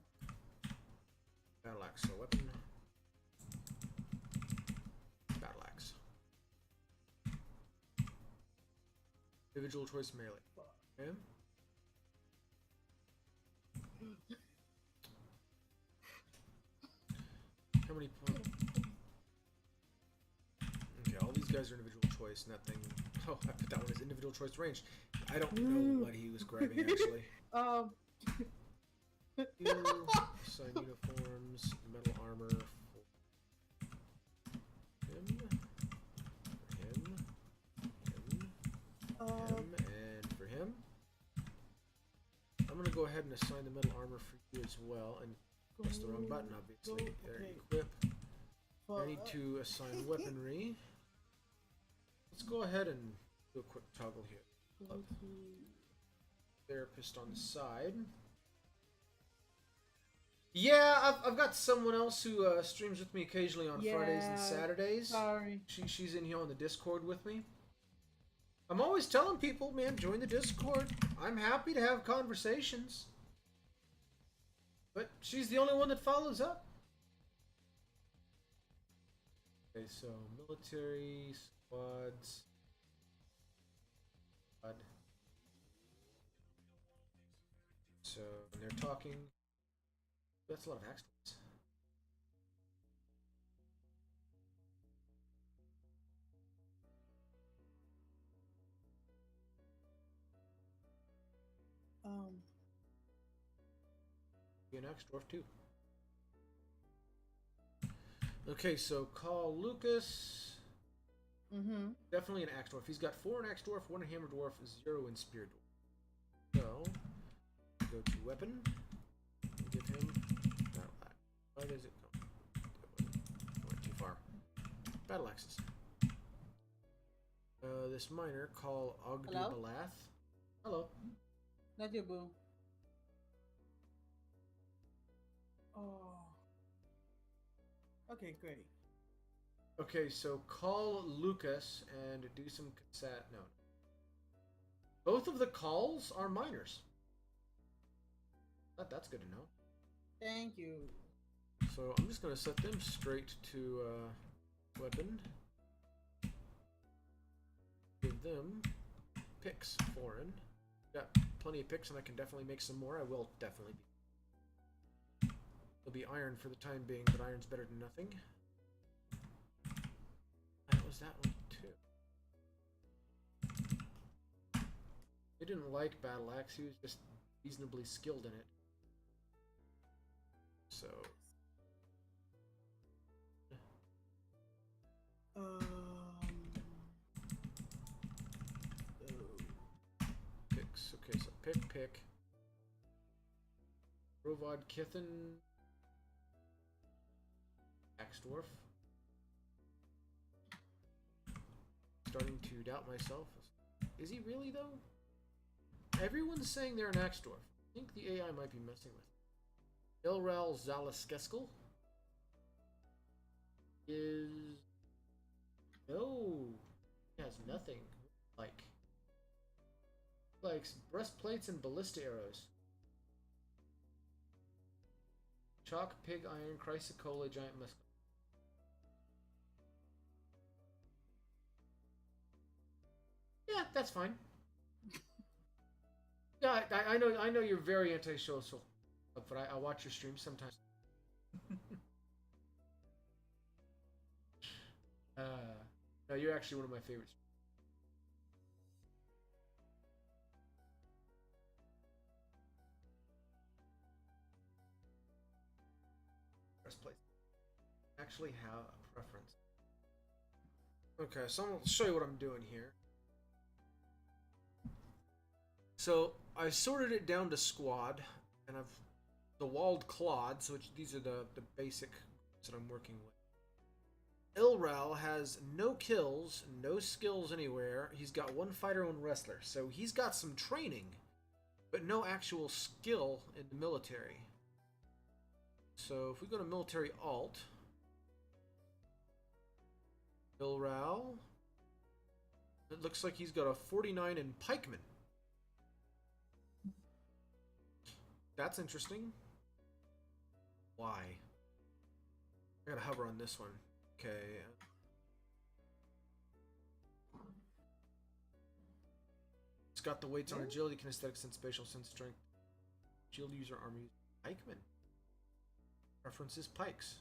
S1: Battle axe, so weapon. Battle axe. Individual choice melee. Okay. How many points? Okay, all these guys are individual choice, and that thing. Oh, I put that one as individual choice range. I don't know what he was grabbing actually. Assign uniforms, metal armor for him, and for him. I'm gonna go ahead and assign the metal armor for you as well, and press the wrong button, obviously. There, equip. I need to assign weaponry. Let's go ahead and do a quick toggle here. Therapist on the side. Yeah, I've got someone else who streams with me occasionally on Fridays and Saturdays.
S2: Sorry.
S1: She's in here on the Discord with me. I'm always telling people, man, join the Discord. I'm happy to have conversations. But she's the only one that follows up. Okay, so military squads. So when they're talking, that's a lot of accidents. Be an axe dwarf too. Okay, so call Lucas. Definitely an axe dwarf. He's got 4 in axe dwarf, 1 in hammer dwarf, 0 in spear dwarf. So go to weapon. Give him. Why does it come? Went too far. Battle axes. This miner, call Ogdu Balath. Hello.
S2: Not your boo. Oh. Okay, great.
S1: Okay, so call Lucas and do some cassette. No. Both of the calls are miners. That's good to know.
S2: Thank you.
S1: So I'm just going to set them straight to weapon. Give them picks foreign. Got plenty of picks and I can definitely make some more. I will definitely be. It'll be iron for the time being, but iron's better than nothing. That was that one too. He didn't like battle axe. He was just reasonably skilled in it. So. Picks. Okay, so pick. Rovod Kithen. Axe dwarf. Starting to doubt myself. Is he really though? Everyone's saying they're an axe dwarf. I think the AI might be messing with it. Ilral Zalaskeskel is no. He has nothing. Like breastplates and ballista arrows. Chalk, pig iron, chrysocolla, giant musk. Yeah, that's fine. Yeah, I know you're very antisocial, but I watch your streams sometimes. No, you're actually one of my favorites. Breastplate. Actually have a preference. Okay, so I'll show you what I'm doing here. So I sorted it down to squad, and I've the walled clods, which these are the basic that I'm working with. Ilral has no kills, no skills anywhere. He's got 1 fighter, 1 wrestler, so he's got some training, but no actual skill in the military. So if we go to military alt, Bill Rao, it looks like he's got a 49 in pikeman. That's interesting. Why? I gotta hover on this one. Okay. It's got the weights on agility, kinesthetics, and spatial sense strength. Shield user army pikeman. Preferences pikes.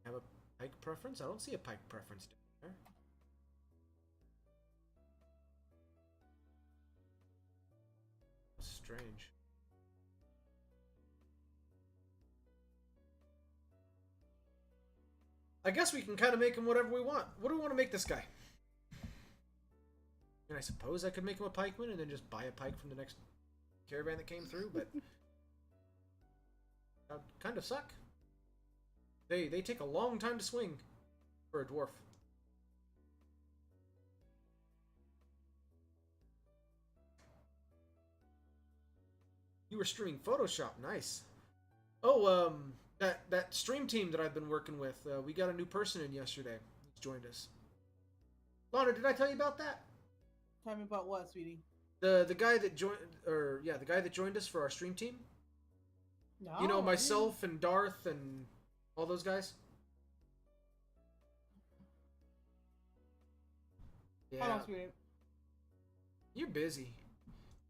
S1: Have a pike preference? I don't see a pike preference down there. Strange. I guess we can kind of make him whatever we want. What do we want to make this guy? And I suppose I could make him a pikeman and then just buy a pike from the next caravan that came through, but that would kind of suck. They take a long time to swing for a dwarf. You were streaming Photoshop, nice. Oh, that stream team that I've been working with, we got a new person in yesterday. He's joined us. Lana, did I tell you about that?
S2: Tell me about what, sweetie?
S1: The guy that joined, the guy that joined us for our stream team.
S2: No,
S1: you know, myself and Darth and all those guys. Yeah.
S2: Hold on, sweetie.
S1: You're busy.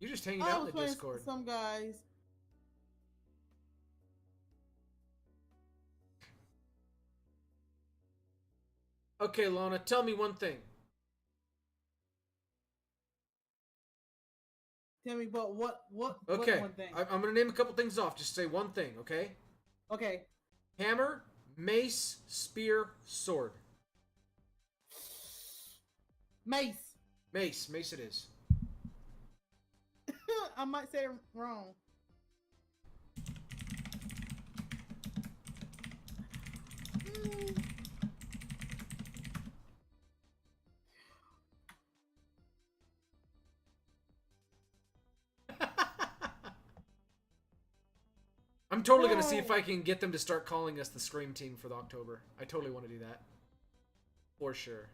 S1: You're just hanging out in the Discord.
S2: Some guys.
S1: Okay, Lana, tell me one thing.
S2: Tell me about what
S1: Okay,
S2: one thing?
S1: I'm gonna name a couple things off. Just say one thing, okay?
S2: Okay.
S1: Hammer, mace, spear, sword.
S2: Mace.
S1: Mace it is.
S2: I might say it wrong.
S1: I'm totally gonna see if I can get them to start calling us the Scream Team for the October. I totally want to do that. For sure.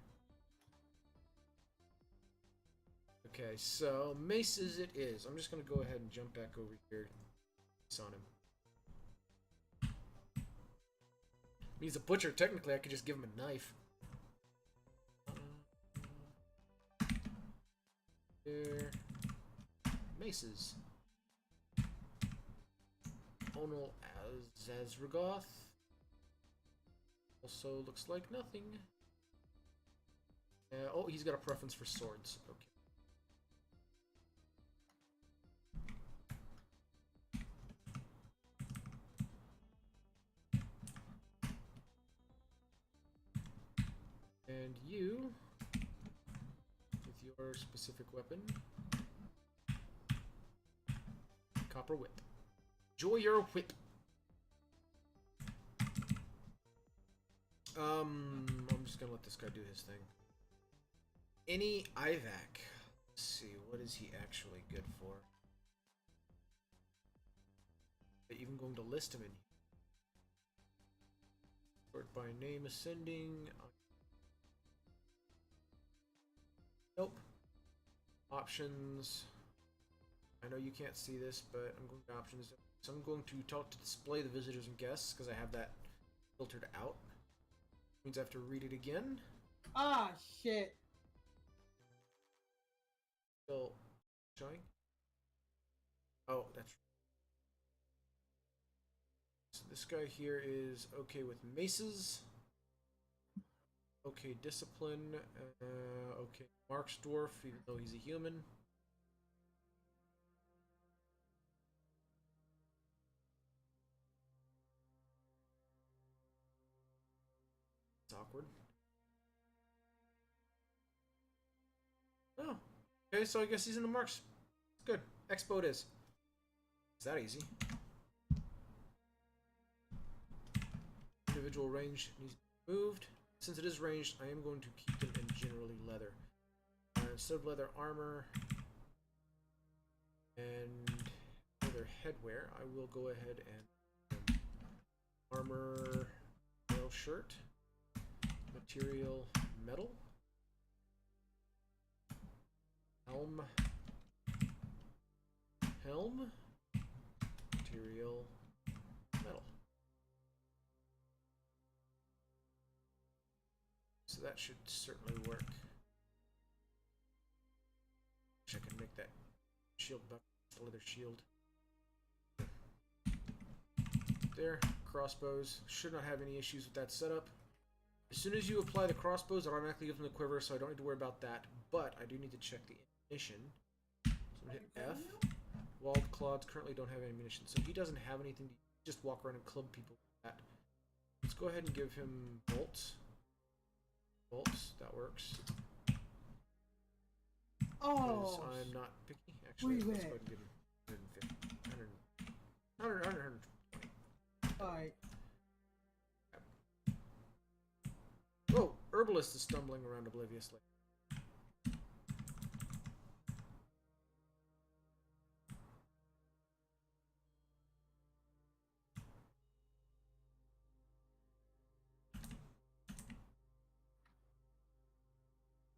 S1: Okay, so maces it is. I'm just gonna go ahead and jump back over here. It's on him. He's a butcher. Technically, I could just give him a knife. There. Maces. Onal Azazragoth. Also looks like nothing. Oh, he's got a preference for swords. Okay. And you, with your specific weapon, copper whip. Enjoy your whip. I'm just gonna let this guy do his thing. Any Ivac. Let's see, what is he actually good for? Even going to list him in here. Sort by name ascending. Nope. Options. I know you can't see this, but I'm going to options. So I'm going to talk to display the visitors and guests because I have that filtered out. Means I have to read it again.
S2: Ah, shit.
S1: Still showing? Oh, that's right. So this guy here is okay with maces. Okay, discipline. Okay, Mark's dwarf, even though he's a human. It's awkward. Oh, okay, so I guess he's in the Marks. Good. Expo it is. Is that easy? Individual range needs to be moved. Since it is ranged, I am going to keep them in generally leather. Instead of leather armor and leather headwear, I will go ahead and Armor, mail shirt, material, metal, helm, material, metal. So that should certainly work. Wish I could make that shield buff, leather shield. There, crossbows. Should not have any issues with that setup. As soon as you apply the crossbows, it automatically gives them the quiver, so I don't need to worry about that. But I do need to check the ammunition. So I'm going to hit F. Walled Clods currently don't have any ammunition, so he doesn't have anything to just walk around and club people with that. Let's go ahead and give him bolts. Bolts, that works.
S2: Oh,
S1: I'm not picky. Actually, let's go ahead and give him 120.
S2: Alright.
S1: Whoa, Herbalist is stumbling around obliviously.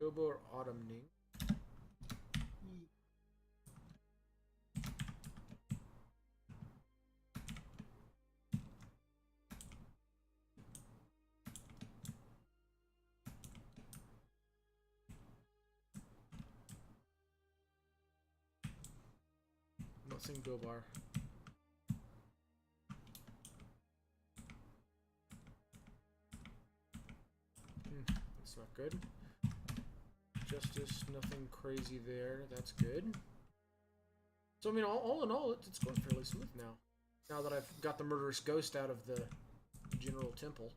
S1: Gobo or Autumning. I'm not seeing Gobar. That's not good. Justice, nothing crazy there. That's good. So, I mean, all in all, it's going fairly smooth now. Now that I've got the murderous ghost out of the general temple.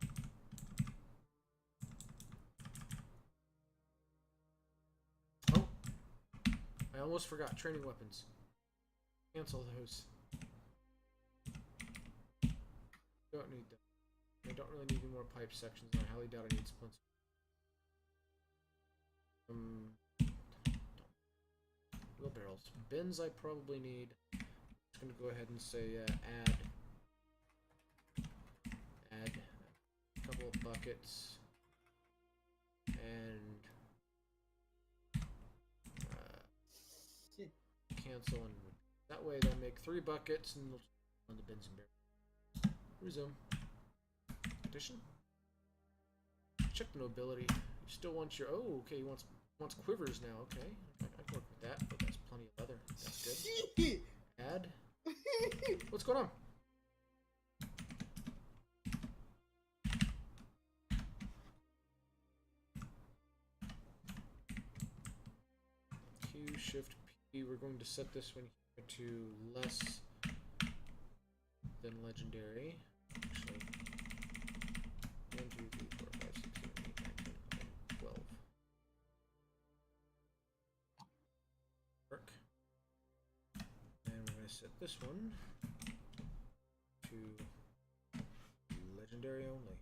S1: Oh. I almost forgot training weapons. Cancel those. Don't need them. I don't really need any more pipe sections. I highly doubt I need splints. Wheelbarrows. Bins I probably need. Just gonna go ahead and say add a couple of buckets and cancel, and that way they'll make 3 buckets and they'll on the bins and barrels. Resume. Addition. Check the nobility. You still want your okay, he wants quivers now, okay. I can work with that, but that's plenty of leather. That's good. Add. What's going on? Q, Shift, P. We're going to set this one here to less than legendary. Actually, 1, 2, 3, 4, 5, 6, 7, 8, 9, 10, 11, 12. Work. And we're going to set this one to legendary only.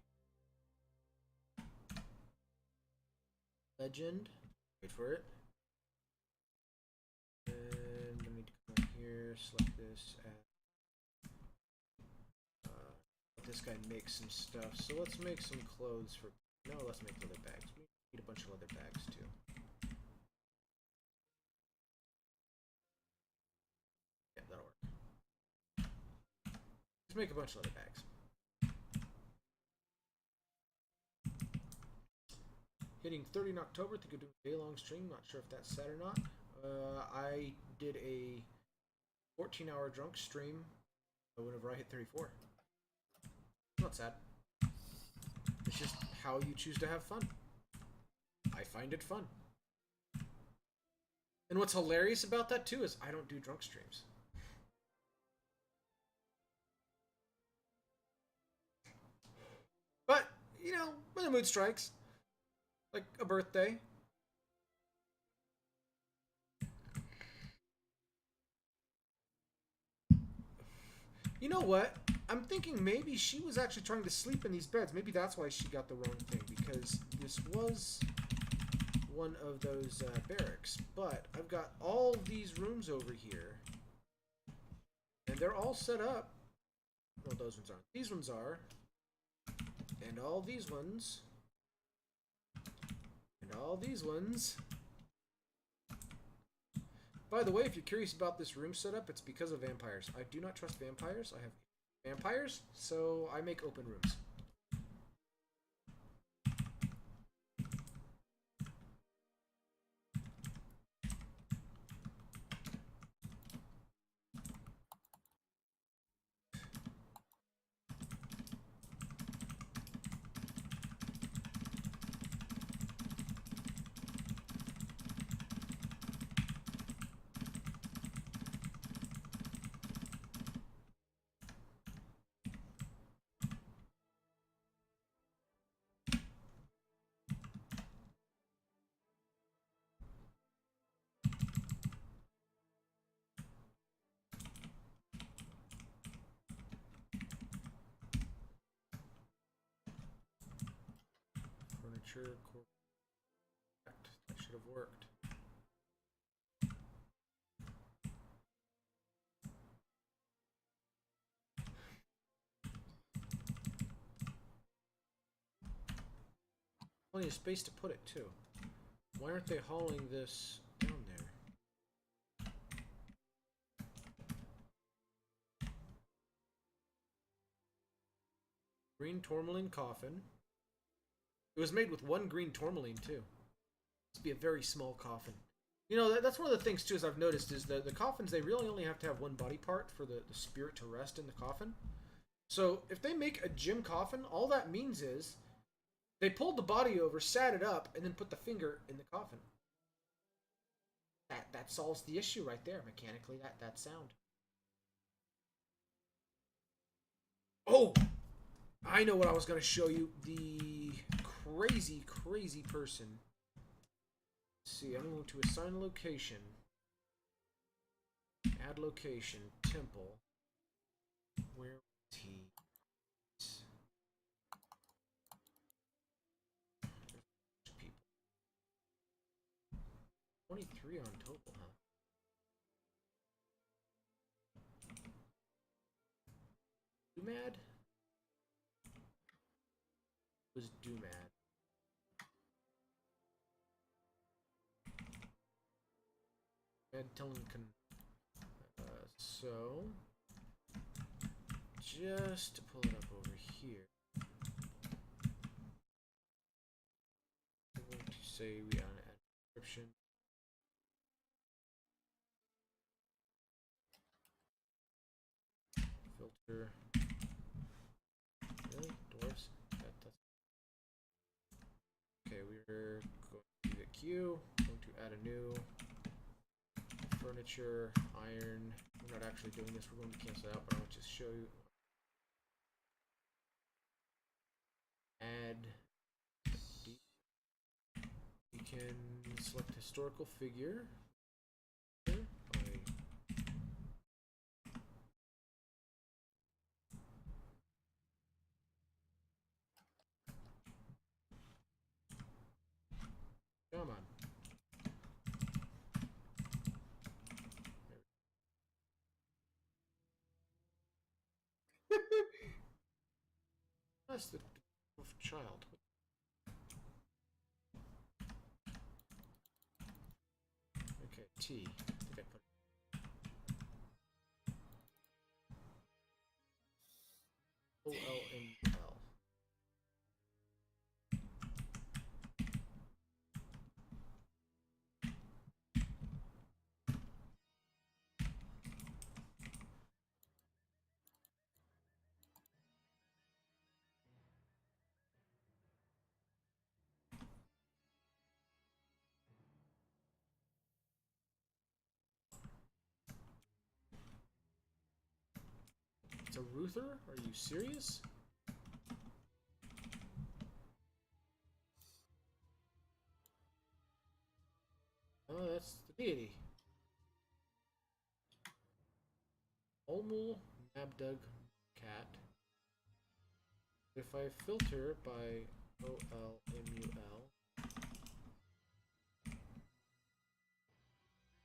S1: Legend. Wait for it. And I need to come here, select this, and let this guy make some stuff. So let's make some clothes for. No, let's make leather bags. We need a bunch of leather bags too. Yeah, that'll work. Let's make a bunch of leather bags. Hitting 30 in October. Think of doing a day-long stream. Not sure if that's set or not. I did a 14-hour drunk stream whenever I hit 34. Not sad. It's just how you choose to have fun. I find it fun. And what's hilarious about that too is I don't do drunk streams. But, you know, when the mood strikes, like a birthday. You know what? I'm thinking maybe she was actually trying to sleep in these beds. Maybe that's why she got the wrong thing, because this was one of those barracks. But I've got all these rooms over here, and they're all set up. Well, those ones aren't. These ones are. And all these ones. And all these ones. By the way, if you're curious about this room setup, it's because of vampires. I do not trust vampires. I have vampires, so I make open rooms. Furniture, correct. That should have worked. Plenty of space to put it too. Why aren't they hauling this down there? Green tourmaline coffin. It was made with one green tourmaline too. This would be a very small coffin. You know, that's one of the things too, as I've noticed, is the coffins, they really only have to have one body part for the spirit to rest in the coffin. So if they make a gym coffin, all that means is they pulled the body over, sat it up, and then put the finger in the coffin. That solves the issue right there, mechanically, that sound. Oh! I know what I was going to show you. The crazy, crazy person. Let's see, I'm going to assign location. Add location, temple. Where is he? 23 on total, huh? You mad? Was Doomad. Telling so just to pull it up over here, I'm going to say we add a description. Filter. Really? Dwarves? That's okay, we're going to do the queue. Going to add a new furniture, iron. We're not actually doing this, we're going to cancel it out, but I'll just show you. Add. You can select historical figure. Come on. That's the child. Okay, T. I think I put OLML. It's a Ruther? Are you serious? Oh, that's the deity. Olmul Mabdug Cat. If I filter by OLMUL,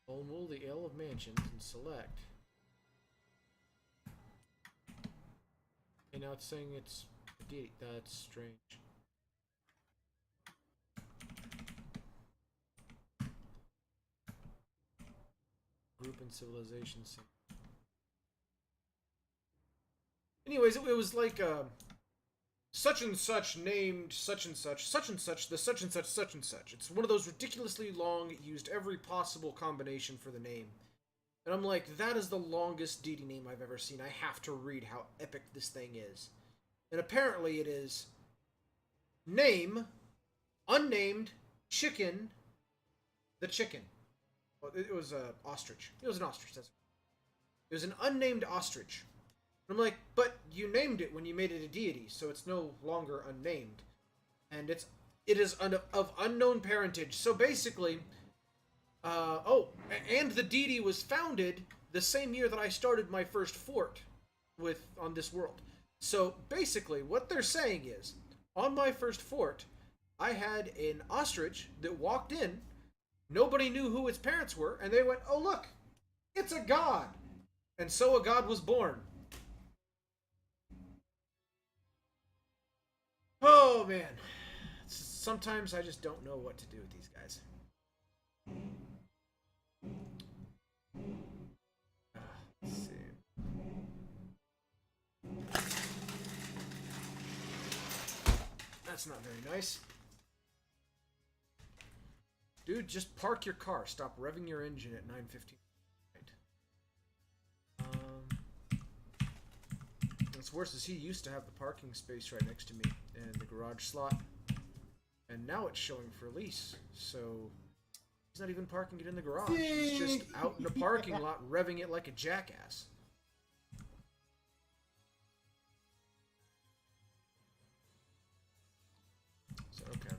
S1: Olmul, the Ale of Mansions, and select. And now it's saying it's That's strange. Group and civilization. Anyways, it was like such and such named such and such, such and such, the such and such, such and such. It's one of those ridiculously long, used every possible combination for the name. And I'm like, that is the longest deity name I've ever seen. I have to read how epic this thing is. And apparently it is name, unnamed, chicken, the chicken. Well, it was an ostrich. It was an ostrich. It was an unnamed ostrich. And I'm like, but you named it when you made it a deity, so it's no longer unnamed. And it is of unknown parentage. So basically, and the deity was founded the same year that I started my first fort on this world. So basically, what they're saying is, on my first fort, I had an ostrich that walked in. Nobody knew who its parents were, and they went, "Oh look, it's a god," and so a god was born. Oh man, sometimes I just don't know what to do with these guys. Let's see. That's not very nice. Dude, just park your car. Stop revving your engine at 9:15. What's worse is he used to have the parking space right next to me and the garage slot. And now it's showing for lease. So he's not even parking it in the garage. He's just out in the parking lot revving it like a jackass. So, okay.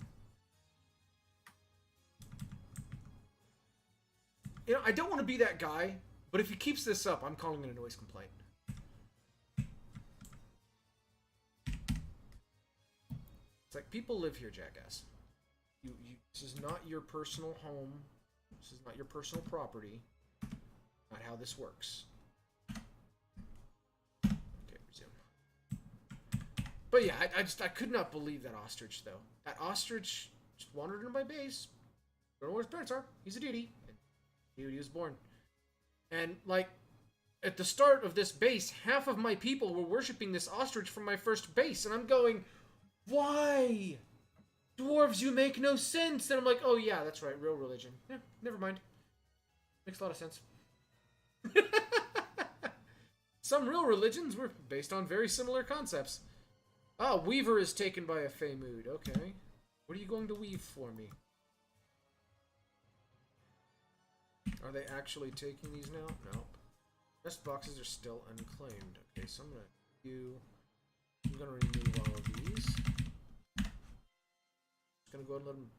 S1: You know, I don't want to be that guy, but if he keeps this up, I'm calling it a noise complaint. It's like, people live here, jackass. This is not your personal home. This is not your personal property. Not how this works. Okay, resume. But yeah, I could not believe that ostrich, though. That ostrich just wandered into my base. Don't know where his parents are. He's a deity. He was born. And, like, at the start of this base, half of my people were worshipping this ostrich from my first base. And I'm going, why? Dwarves, you make no sense. And I'm like, oh yeah, that's right, real religion. Yeah, never mind. Makes a lot of sense. Some real religions were based on very similar concepts. Ah, Weaver is taken by a Fey mood. Okay. What are you going to weave for me? Are they actually taking these now? No. Rest boxes are still unclaimed. Okay, so I'm gonna remove all of these. Just gonna go ahead and let them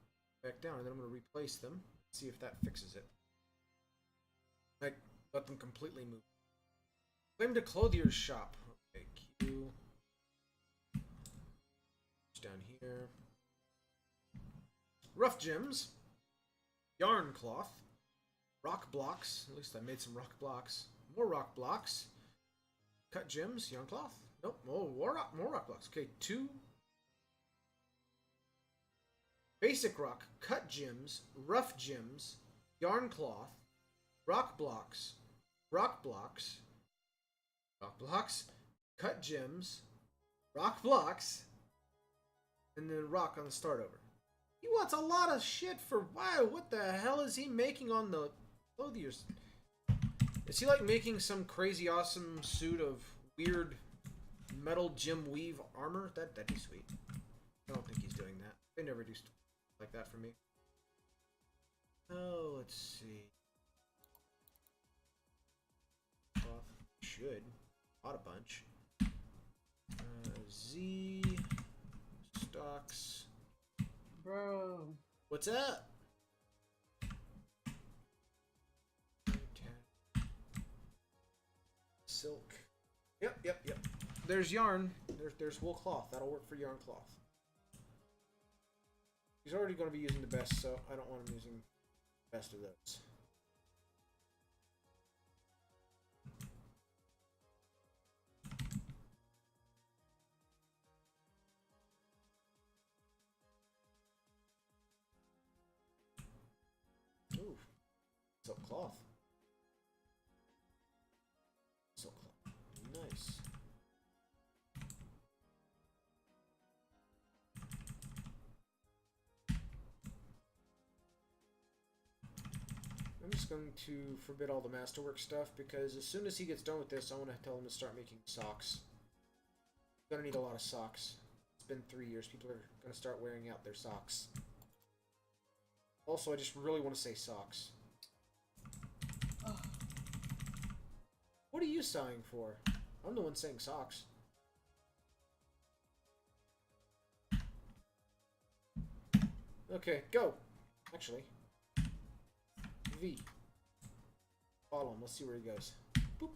S1: back down, and then I'm gonna replace them. See if that fixes it. Like, let them completely move. Claim to clothier's shop. Okay, Q. It's down here. Rough gems. Yarn cloth. Rock blocks. At least I made some rock blocks. More rock blocks. Cut gems. Yarn cloth. Nope. Oh, more rock blocks. Okay, 2. Basic rock. Cut gems. Rough gems. Yarn cloth. Rock blocks. Rock blocks. Rock blocks. Cut gems. Rock blocks. And then rock on the start over. He wants a lot of shit for why? What the hell is he making on the clothiers? Is he like making some crazy awesome suit of weird metal gem weave armor? That'd be sweet. I don't think he's doing that. They never do stuff like that for me. Oh, let's see. Should. Bought a bunch. Z. Stocks.
S2: Bro.
S1: What's up? Silk. Yep. There's yarn. There's wool cloth. That'll work for yarn cloth. He's already going to be using the best, so I don't want him using the best of those. Silk cloth. Silk cloth. Nice. I'm just going to forbid all the masterwork stuff because as soon as he gets done with this, I want to tell him to start making socks. Gonna need a lot of socks. It's been 3 years. People are gonna start wearing out their socks. Also, I just really want to say socks. What are you sighing for? I'm the one saying socks. Okay, go. Actually. V. Follow him. Let's see where he goes. Boop.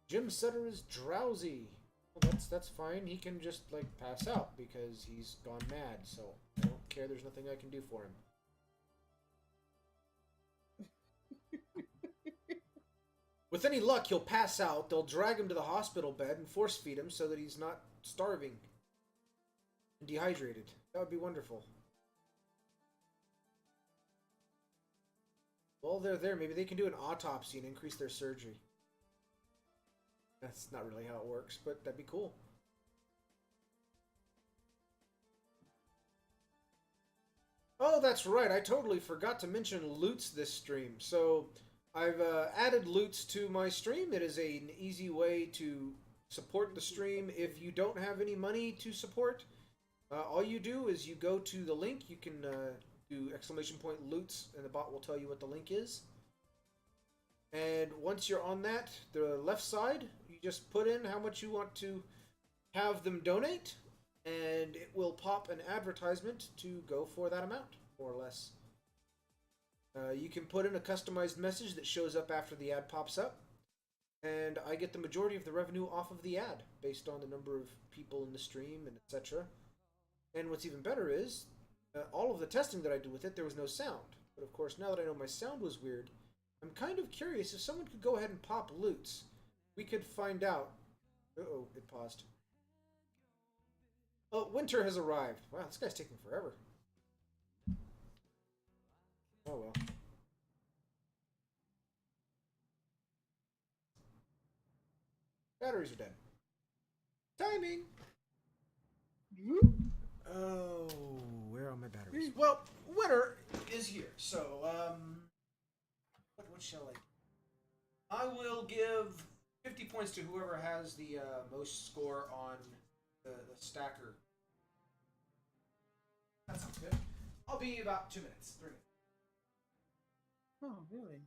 S1: Jim Sutter is drowsy. Well, that's fine. He can just, like, pass out because he's gone mad, so I don't care. There's nothing I can do for him. With any luck, he'll pass out. They'll drag him to the hospital bed and force feed him so that he's not starving and dehydrated. That would be wonderful. While they're there, maybe they can do an autopsy and increase their surgery. That's not really how it works, but that'd be cool. Oh, that's right. I totally forgot to mention loots this stream. So I've added loots to my stream. It is an easy way to support the stream if you don't have any money to support. All you do is you go to the link. You can do !! loots, and the bot will tell you what the link is. And once you're on that, the left side, you just put in how much you want to have them donate, and it will pop an advertisement to go for that amount, more or less. You can put in a customized message that shows up after the ad pops up, and I get the majority of the revenue off of the ad, based on the number of people in the stream, and etc. And what's even better is, all of the testing that I did with it, there was no sound. But of course, now that I know my sound was weird, I'm kind of curious if someone could go ahead and pop loots. We could find out. Uh-oh, it paused. Oh, winter has arrived. Wow, this guy's taking forever. Oh well. Batteries are dead. Timing! Oh, where are my batteries? Well, winter is here, so, what shall I do? I will give 50 points to whoever has the most score on the stacker. That sounds good. I'll be about 2 minutes. 3 minutes.
S2: Oh, really?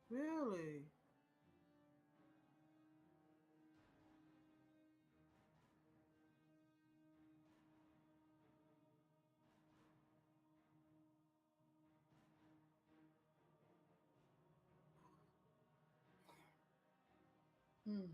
S2: Really? Hmm.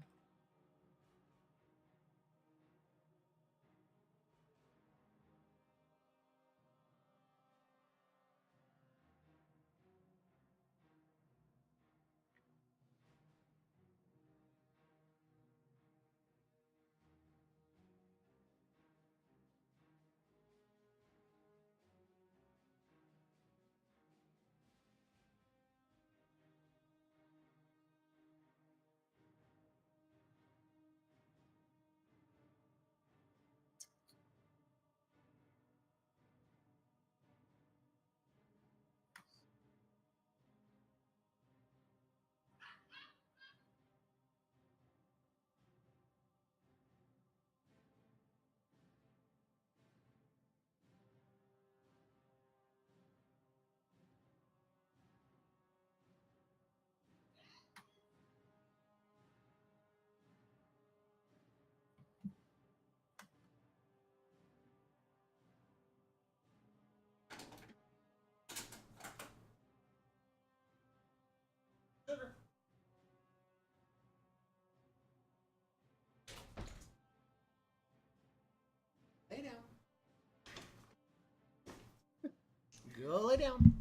S1: Go lay down.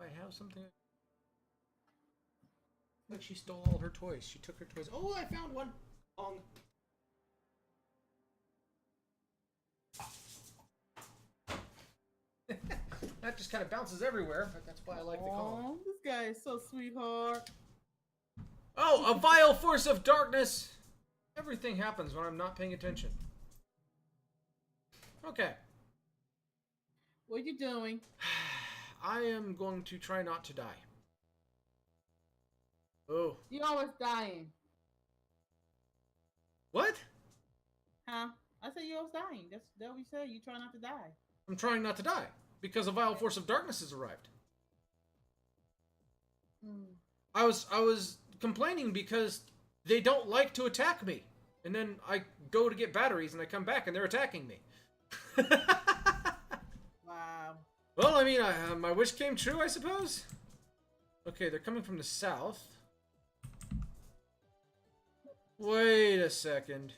S1: I have something. Like she stole all her toys. She took her toys. Oh, I found one. Ong. That just kind of bounces everywhere, but that's why I like the Kong.
S2: This guy is so sweetheart.
S1: Oh, a vile force of darkness! Everything happens when I'm not paying attention. Okay.
S2: What are you doing?
S1: I am going to try not to die. Oh.
S2: You're always dying.
S1: What?
S2: Huh? I said you're always dying. That's what you said. You try not to die.
S1: I'm trying not to die because a vile force of darkness has arrived. I was complaining because they don't like to attack me. And then I go to get batteries and I come back and they're attacking me.
S2: Wow.
S1: Well, I mean, my wish came true, I suppose. Okay, they're coming from the south. Wait a second.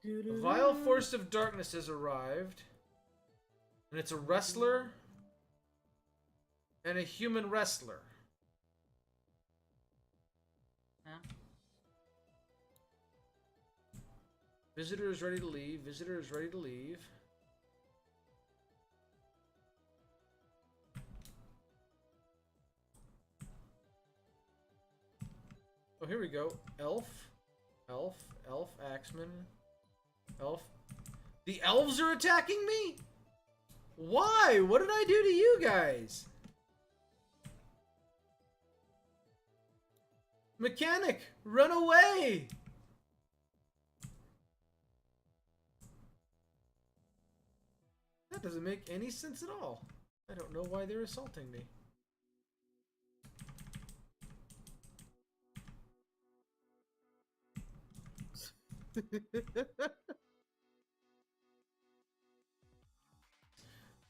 S1: A vile force of darkness has arrived. And it's a wrestler and a human wrestler.
S2: Huh?
S1: Visitor is ready to leave. Visitor is ready to leave. Oh, here we go. Elf, axeman, elf. The elves are attacking me? Why? What did I do to you guys? Mechanic, run away! That doesn't make any sense at all. I don't know why they're assaulting me.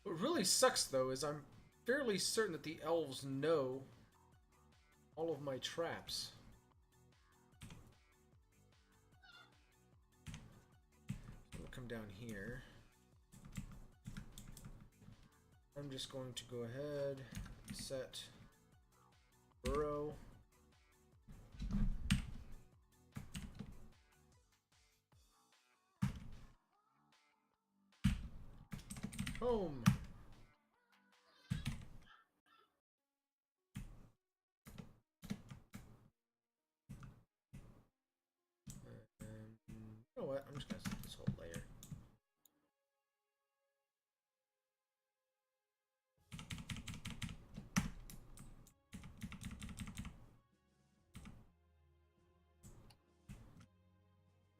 S1: What really sucks, though, is I'm fairly certain that the elves know all of my traps. So we'll come down here. I'm just going to go ahead, set burrow. Home. You know what? I'm just gonna set this whole layer.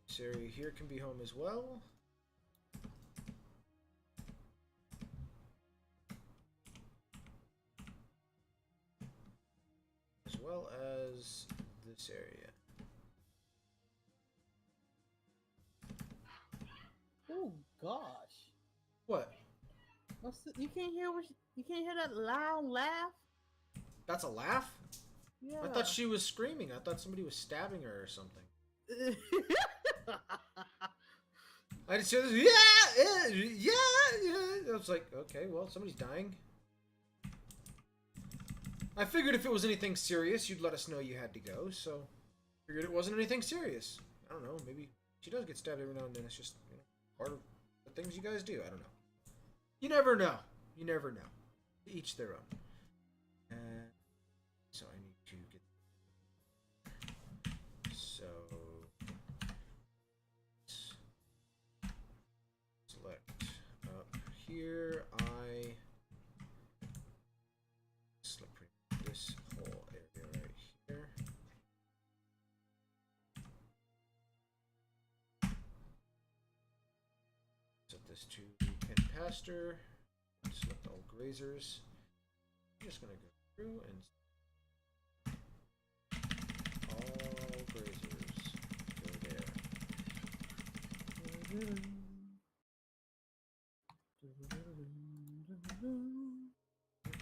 S1: This area here can be home as well. As well as this area.
S2: Oh gosh.
S1: What?
S2: You can't hear you can't hear that loud laugh?
S1: That's a laugh?
S2: Yeah.
S1: I thought she was screaming. I thought somebody was stabbing her or something. I just hear this, yeah. I was like, okay, well, somebody's dying. I figured if it was anything serious, you'd let us know you had to go, so figured it wasn't anything serious. I don't know, maybe she does get stabbed every now and then. It's just, you know, part of the things you guys do. I don't know. You never know. You never know. Each their own. So I need to get... So... Select up here. I... Select this whole area right here. Set this to pen pasture. Select all grazers. I'm just gonna go through and all grazers go there.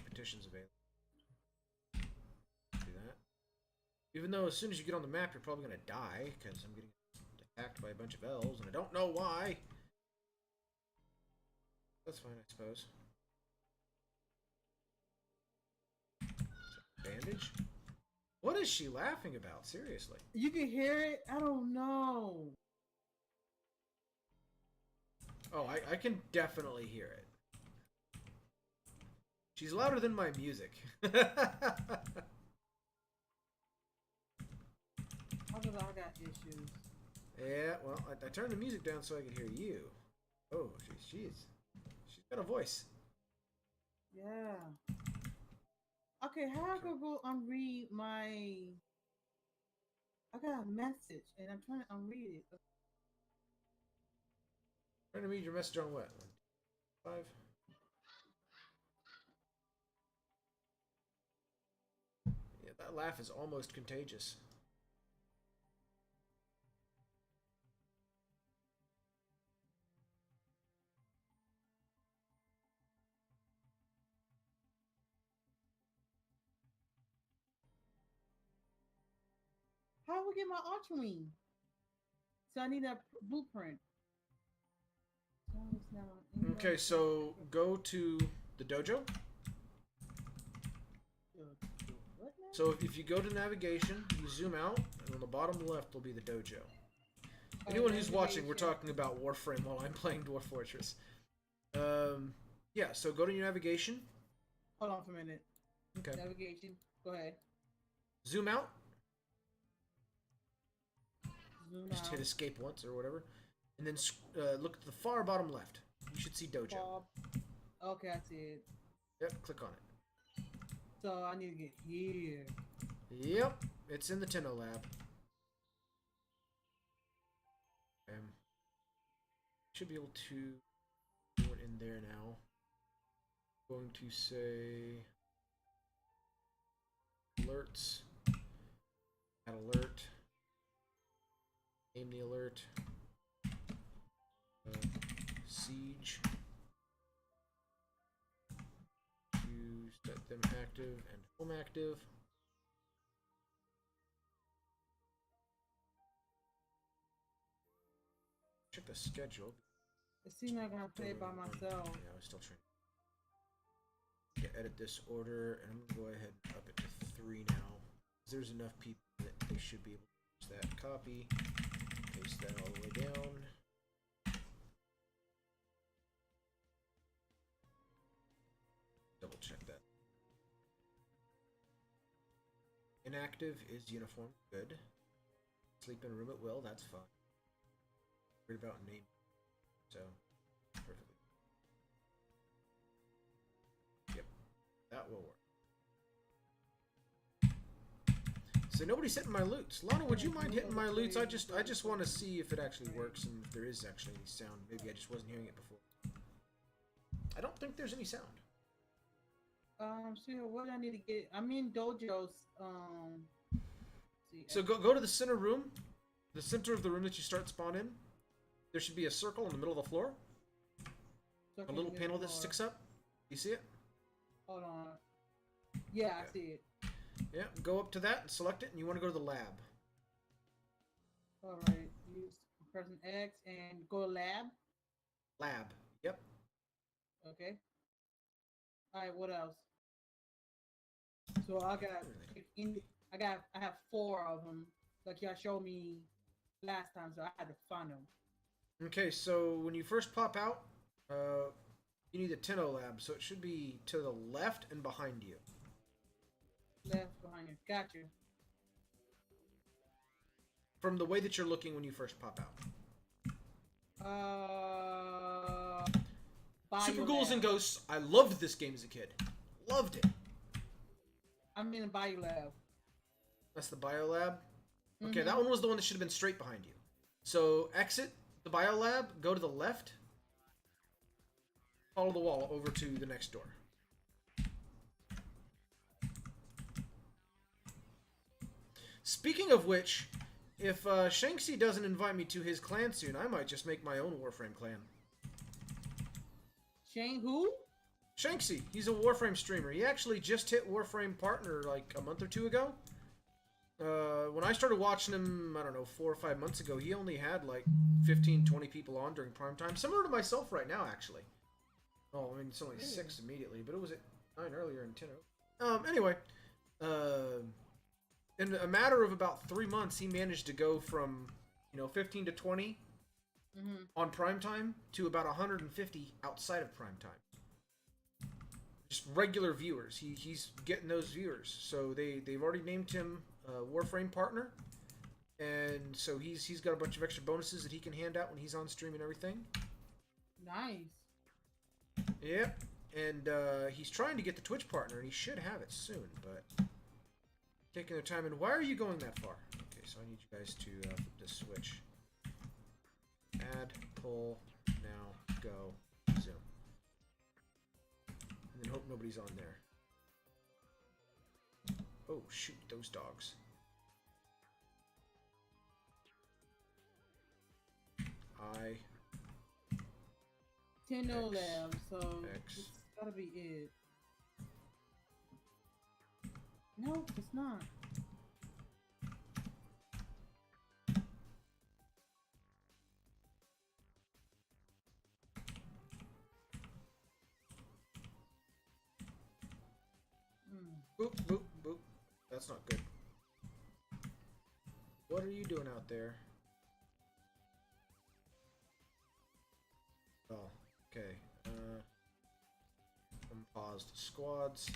S1: Petitions available. Even though as soon as you get on the map, you're probably gonna die, because I'm getting attacked by a bunch of elves, and I don't know why. That's fine, I suppose. Bandage? What is she laughing about? Seriously.
S2: You can hear it? I don't know.
S1: Oh, I can definitely hear it. She's louder than my music.
S2: I got issues.
S1: Yeah, well, I turned the music down so I could hear you. Oh, she's got a voice.
S2: Yeah. Okay, how I could go unread my... I got a message, and I'm trying to unread it.
S1: Trying to read your message on what? 5? Yeah, that laugh is almost contagious.
S2: How do we get my archery? So I need that blueprint.
S1: Okay, so go to the dojo. So if you go to navigation, you zoom out, and on the bottom left will be the dojo. Anyone who's watching, we're talking about Warframe while I'm playing Dwarf Fortress. Yeah, so go to your navigation.
S2: Hold on for a minute.
S1: Okay.
S2: Navigation. Go ahead.
S1: Zoom out.
S2: Zoom
S1: Just
S2: out.
S1: hit escape once or whatever. And then look at the far bottom left. You should see dojo.
S2: Okay, I see it.
S1: Yep, click on it.
S2: So I need to get here.
S1: Yep, it's in the Tenno lab. Should be able to do it in there now. Going to say alerts. Add alert. Name the alert. Siege. To set them active and home active. Check the schedule.
S2: It seems like I'm play by myself.
S1: Yeah, I was still trying to edit this order, and I'm gonna go ahead and up it to 3 now. There's enough people that they should be able to use that. Copy, paste that all the way down. Double check that. Inactive is uniform. Good. Sleep in a room at will. That's fine. Worried about name. So, perfectly. Yep, that will work. So nobody's hitting my loots. Lana, would you mind hitting my loots? I just want to see if it actually works and if there is actually any sound. Maybe I just wasn't hearing it before. I don't think there's any sound.
S2: So what I need to get? I'm in dojos.
S1: So go to the center room, the center of the room that you start spawn in. There should be a circle in the middle of the floor. A little panel that sticks up. You see it?
S2: Hold on. Yeah, I see it.
S1: Yeah, go up to that and select it, and you want to go to the lab.
S2: Alright, use pressing X and go to lab.
S1: Lab, yep.
S2: Okay. Alright, what else? So I have 4 of them, like y'all showed me last time, so I had to find them.
S1: Okay, so when you first pop out, you need a Tenno lab, so it should be to the left and behind you.
S2: Left behind you. Got you.
S1: From the way that you're looking when you first pop out. Super Ghouls and Ghosts. I loved this game as a kid. Loved it.
S2: I'm in the Bio Lab.
S1: That's the Bio Lab? Okay, that one was the one that should have been straight behind you. So exit the Bio Lab, go to the left, follow the wall over to the next door. Speaking of which, if Shanksy doesn't invite me to his clan soon, I might just make my own Warframe clan.
S2: Shane who?
S1: Shanksy. He's a Warframe streamer. He actually just hit Warframe Partner like a month or 2 ago. When I started watching him, I don't know, 4 or 5 months ago, he only had like 15, 20 people on during prime time. Similar to myself right now, actually. Oh, I mean, it's only 6 immediately, but it was at 9 earlier and 10. Anyway, in a matter of about 3 months, he managed to go from, 15 to 20 on prime time to about 150 outside of prime time. Just regular viewers. He's getting those viewers. So they've already named him Warframe partner, and so he's got a bunch of extra bonuses that he can hand out when he's on stream and everything.
S2: Nice.
S1: Yep, and he's trying to get the Twitch partner, and he should have it soon, but taking their time. And why are you going that far? Okay, so I need you guys to flip this switch. Add, pull, now, go, zoom. And then hope nobody's on there. Oh, shoot, those dogs. I
S2: 10 no lab, so
S1: X.
S2: it's gotta be it. No, it's not.
S1: Boop, boop, boop. That's not good. What are you doing out there? Oh, okay. Paused. Squads.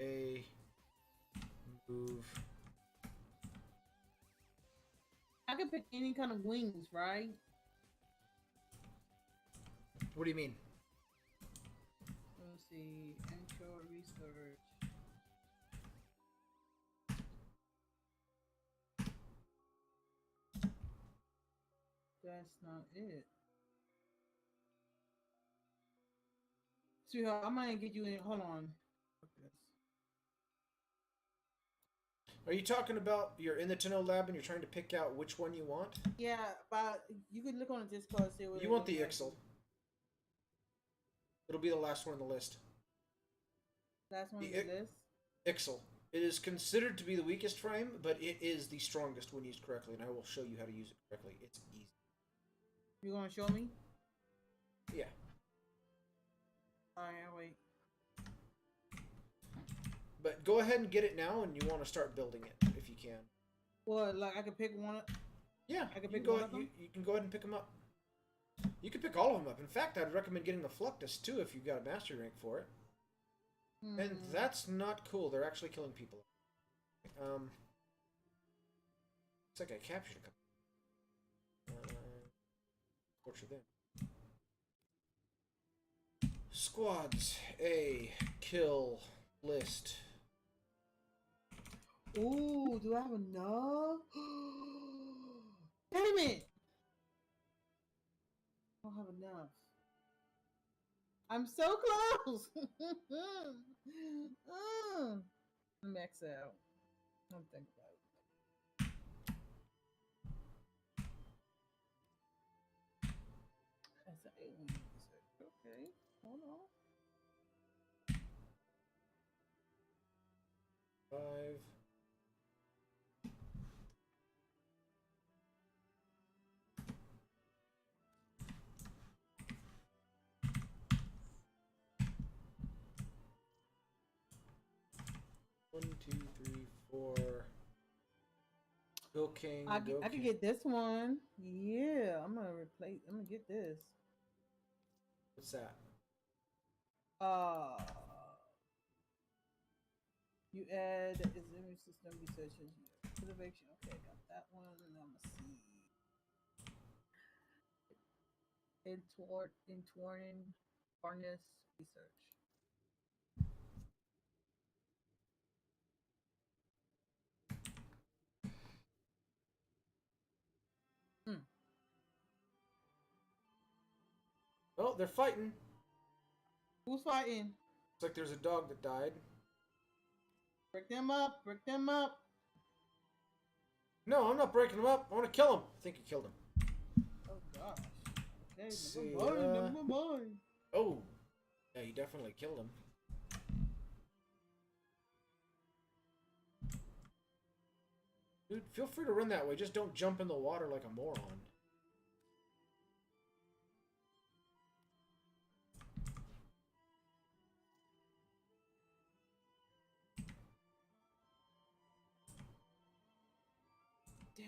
S1: A. Move.
S2: I can pick any kind of wings, right?
S1: What do you mean?
S2: Let's see. Intro research. That's not it. Sweetheart, I might get you in. Hold on.
S1: Are you talking about you're in the Tenno lab and you're trying to pick out which one you want?
S2: Yeah, but you can look on the Discord and see what
S1: You want the Ixal. It'll be the last one on the list.
S2: Last one on the list?
S1: Ixal. It is considered to be the weakest frame, but it is the strongest when used correctly, and I will show you how to use it correctly. It's easy.
S2: You gonna show me?
S1: Yeah.
S2: Alright, I'll wait.
S1: But go ahead and get it now, and you want to start building it if you can.
S2: Well, like I can pick one.
S1: Yeah,
S2: I can pick one of them.
S1: You can go ahead and pick them up. You can pick all of them up. In fact, I'd recommend getting the Fluctus too if you've got a mastery rank for it. And that's not cool. They're actually killing people. Looks like I captured a couple. Torture them. Squads. A. Kill. List.
S2: Ooh, do I have enough? Damn it! I don't have enough. I'm so close! Max out. I'm thinking about it. That's an 8 week. Okay, hold on.
S1: 5. One, two, three, 4. Bill King.
S2: I could get this one. Yeah, I'm gonna get this.
S1: What's that?
S2: You add is image system research innovation. Okay, got that one. And I'm gonna see. Entwarning harness research.
S1: Oh, they're fighting.
S2: Who's fighting?
S1: Looks like there's a dog that died.
S2: Break them up! Break them up!
S1: No, I'm not breaking him up. I want to kill him. I think you killed him.
S2: Oh gosh. Okay,
S1: See,
S2: never mind.
S1: Oh, yeah, you definitely killed him. Dude, feel free to run that way. Just don't jump in the water like a moron.
S2: Damn.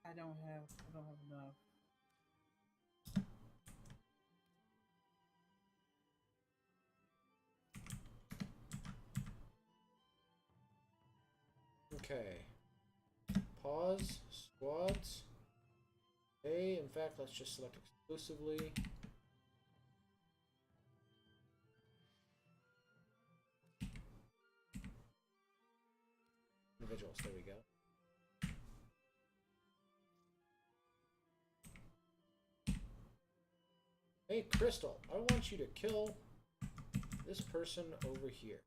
S2: I don't have enough.
S1: Okay. Pause. Squads. Okay, in fact, let's just select exclusively. Individuals, there we go. Hey, Crystal, I want you to kill this person over here.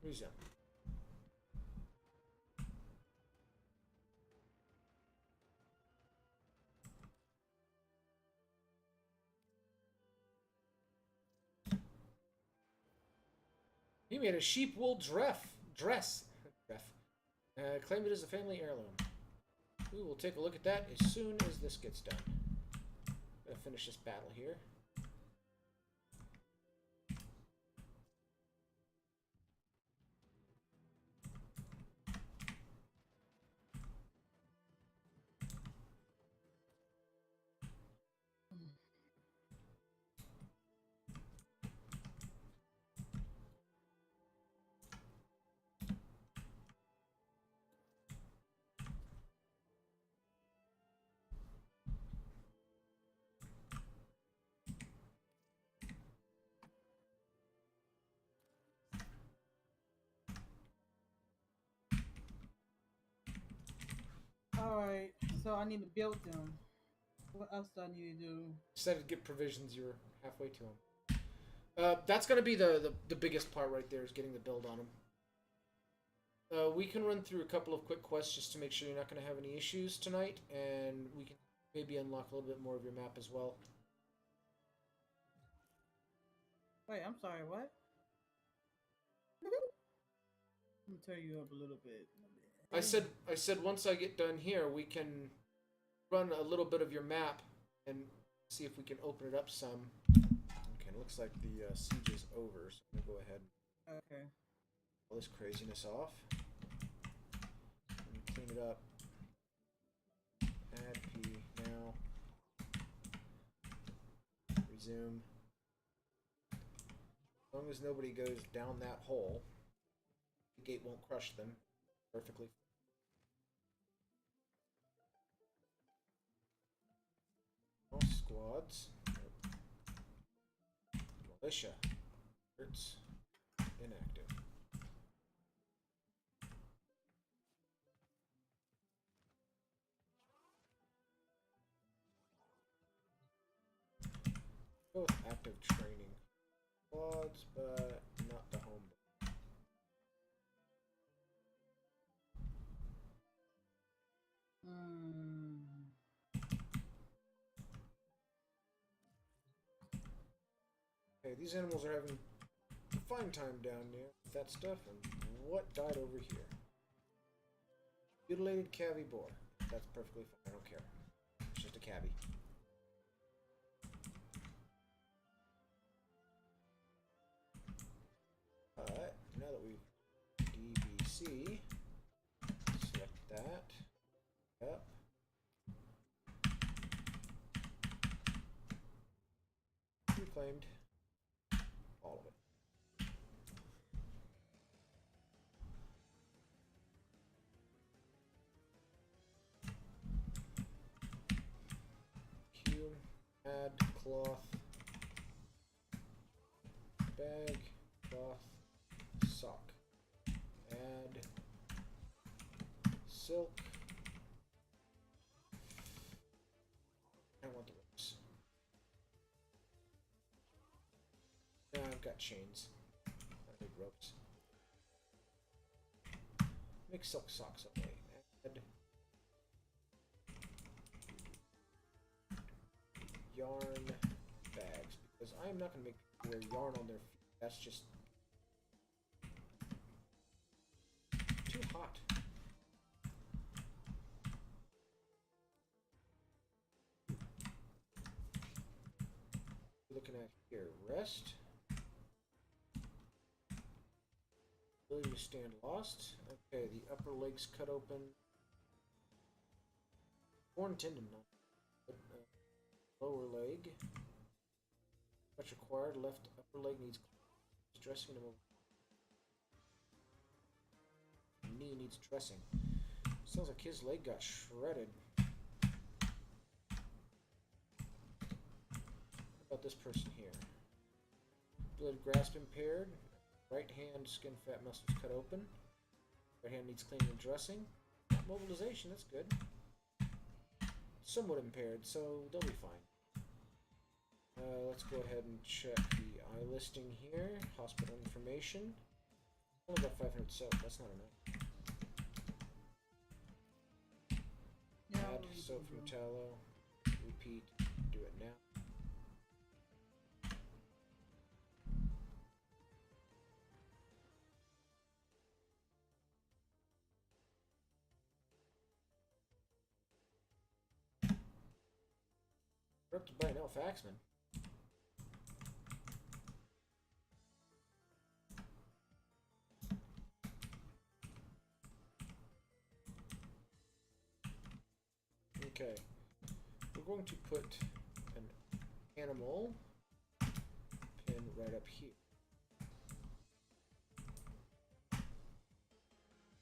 S1: Resume. He made a sheep wool dress. Claim it as a family heirloom. We will take a look at that as soon as this gets done. Gonna finish this battle here.
S2: Alright, so I need to build them. What else do I need to do?
S1: Instead of get provisions, you're halfway to them. That's gonna be the biggest part right there, is getting the build on them. We can run through a couple of quick quests just to make sure you're not gonna have any issues tonight, and we can maybe unlock a little bit more of your map as well.
S2: Wait, I'm sorry, what? Let me turn you up a little bit.
S1: I said once I get done here, we can run a little bit of your map and see if we can open it up some. Okay, looks like the siege is over, so I'm gonna go ahead and
S2: Okay.
S1: all this craziness off and clean it up. Add P now. Resume. As long as nobody goes down that hole, the gate won't crush them. Perfectly. All squads. Militia. Hurts. Inactive. Go with active training. Squads, but not the home. Okay, these animals are having a fine time down there with that stuff, and what died over here? Mutilated cavy boar. That's perfectly fine, I don't care. It's just a cavy. But now that we've DBC, select that. Yep. Reclaimed. All of it. Q, add cloth, bag, cloth, sock, add silk. I want the ropes. I've got chains. I need ropes. Make silk socks away. Add yarn bags, because I am not going to make people wear yarn on their feet. That's just too hot. Looking at here, rest, ability to stand lost. Okay, the upper legs cut open. Torn tendon, lower leg. Much required. Left upper leg needs dressing. Knee needs dressing. Sounds like his leg got shredded. What about this person here? Blood grasp impaired. Right hand skin fat muscles cut open. Right hand needs cleaning and dressing. Mobilization, that's good. Somewhat impaired, so they'll be fine. Let's go ahead and check the eye listing here. Hospital information. Only got 500 soap, that's not enough. Add soap from tallow. Repeat. Do it now. Corrupted by an elf axeman. Okay, we're going to put an animal pin right up here.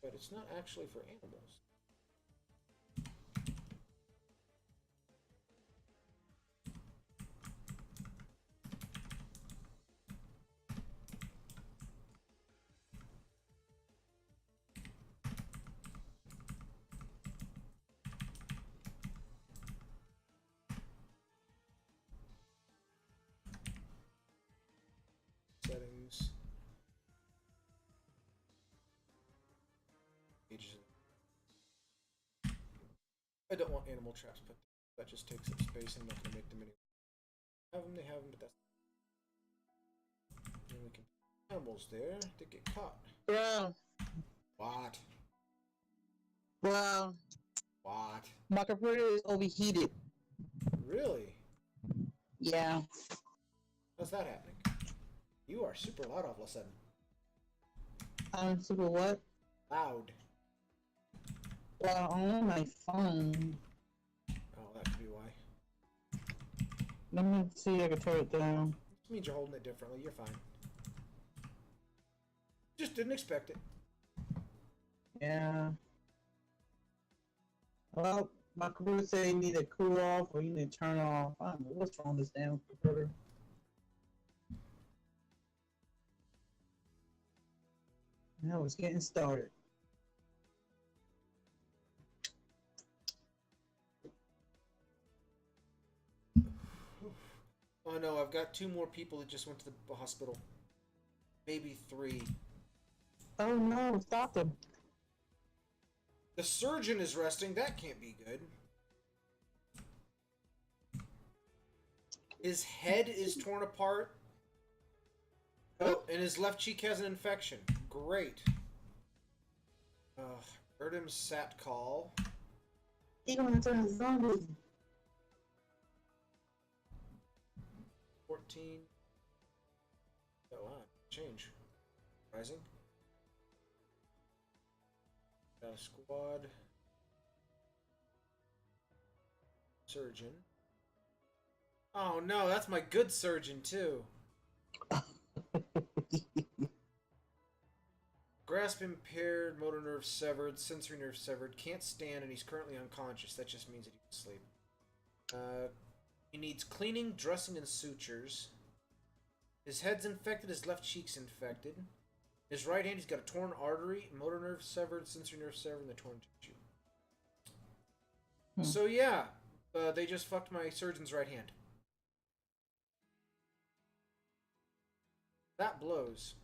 S1: But it's not actually for animals. Settings. Pages. I don't want animal traps, but that just takes up space and I'm not going to make them anymore. They have them, but that's... And we can put animals there that get caught.
S3: Bro.
S1: What?
S3: Bro.
S1: What?
S3: My computer is overheated.
S1: Really?
S3: Yeah.
S1: How's that happening? You are super loud all of a sudden.
S3: I'm super what?
S1: Loud.
S3: Well, on my phone.
S1: Oh, that could be why.
S3: Let me see if I can turn it down.
S1: This means you're holding it differently. You're fine. Just didn't expect it.
S3: Yeah. Well, my computer said you need to cool off or you need to turn off. I don't know what's wrong with this damn computer. Now it's getting started.
S1: Oh no, I've got 2 more people that just went to the hospital. Maybe 3.
S3: Oh no, stop them.
S1: The surgeon is resting. That can't be good. His head is torn apart. Oh, and his left cheek has an infection. Great. Heard him sat call.
S3: He gonna turn zombie.
S1: 14. Oh wow, change. Rising. Got a squad. Surgeon. Oh no, that's my good surgeon too. Grasp impaired, motor nerve severed, sensory nerve severed, can't stand, and he's currently unconscious. That just means that he's asleep. He needs cleaning, dressing, and sutures. His head's infected, his left cheek's infected. His right hand, he's got a torn artery, motor nerve severed, sensory nerve severed, and the torn tissue. So yeah, they just fucked my surgeon's right hand. That blows.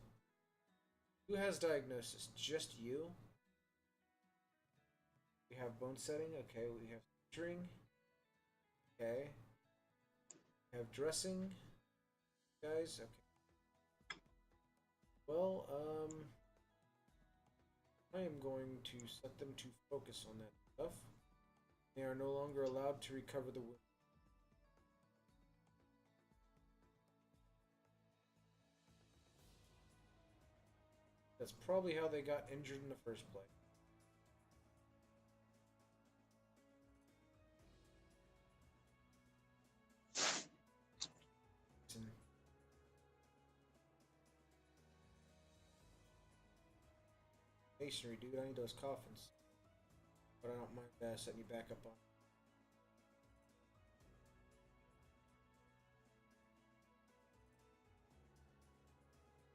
S1: Who has diagnosis? Just you? We have bone setting. Okay, we have string. Okay. We have dressing. Guys, okay. Well, I am going to set them to focus on that stuff. They are no longer allowed to recover the wound. That's probably how they got injured in the first place. Masonry, dude, I need those coffins. But I don't mind setting you back up on.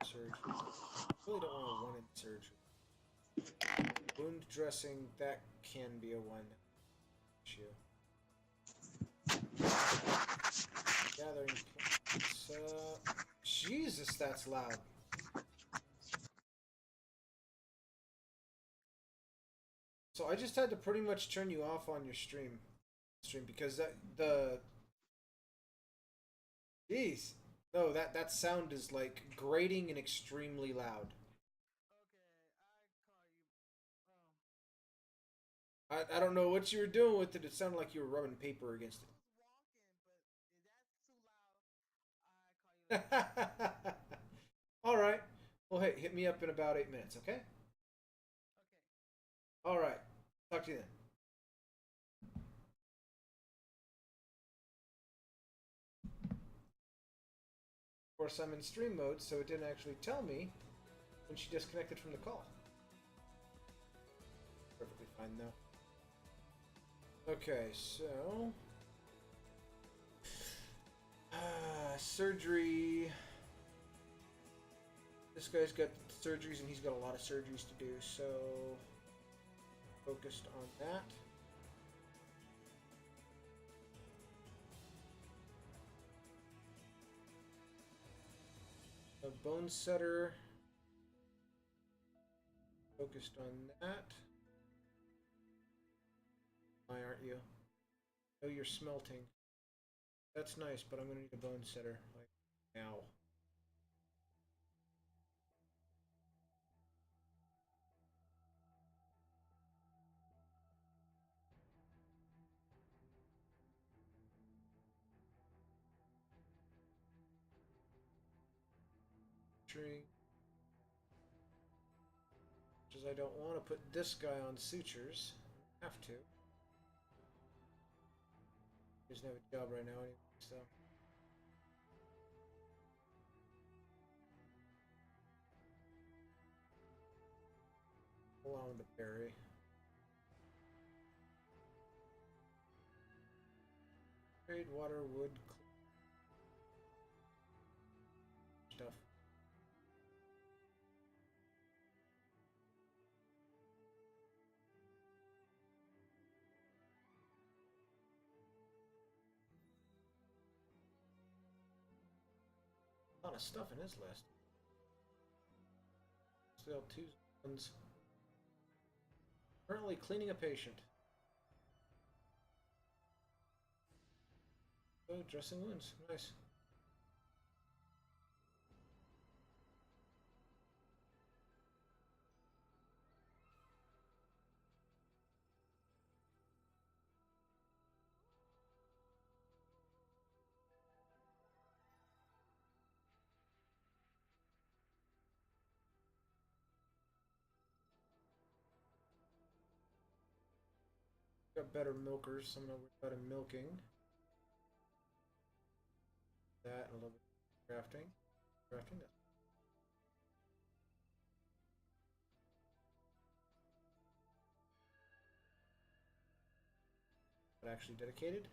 S1: Surgery. Really don't want a one in surgery. Wound dressing, that can be a one issue. Gathering plants. Jesus, that's loud. So I just had to pretty much turn you off on your stream because jeez. No, that sound is like grating and extremely loud. I don't know what you were doing with it. It sounded like you were rubbing paper against it. All right. Well, hey, hit me up in about 8 minutes, okay? All right. Talk to you then. Of course, I'm in stream mode, so it didn't actually tell me when she disconnected from the call. Perfectly fine, though. Okay, so... surgery... This guy's got surgeries, and he's got a lot of surgeries to do, so... Focused on that. A bone setter. Focused on that. Why aren't you? Oh, you're smelting. That's nice, but I'm gonna need a bone setter, like, now. Because I don't want to put this guy on sutures. I have to. He doesn't have a job right now anyway, so. Allow him to bury. Trade water, wood, stuff. A lot of stuff in his list. Still two ones. Currently cleaning a patient. Oh, dressing wounds. Nice. Got better milkers, so I'm gonna worry about him milking. That and a little bit of crafting. Crafting that. But actually dedicated.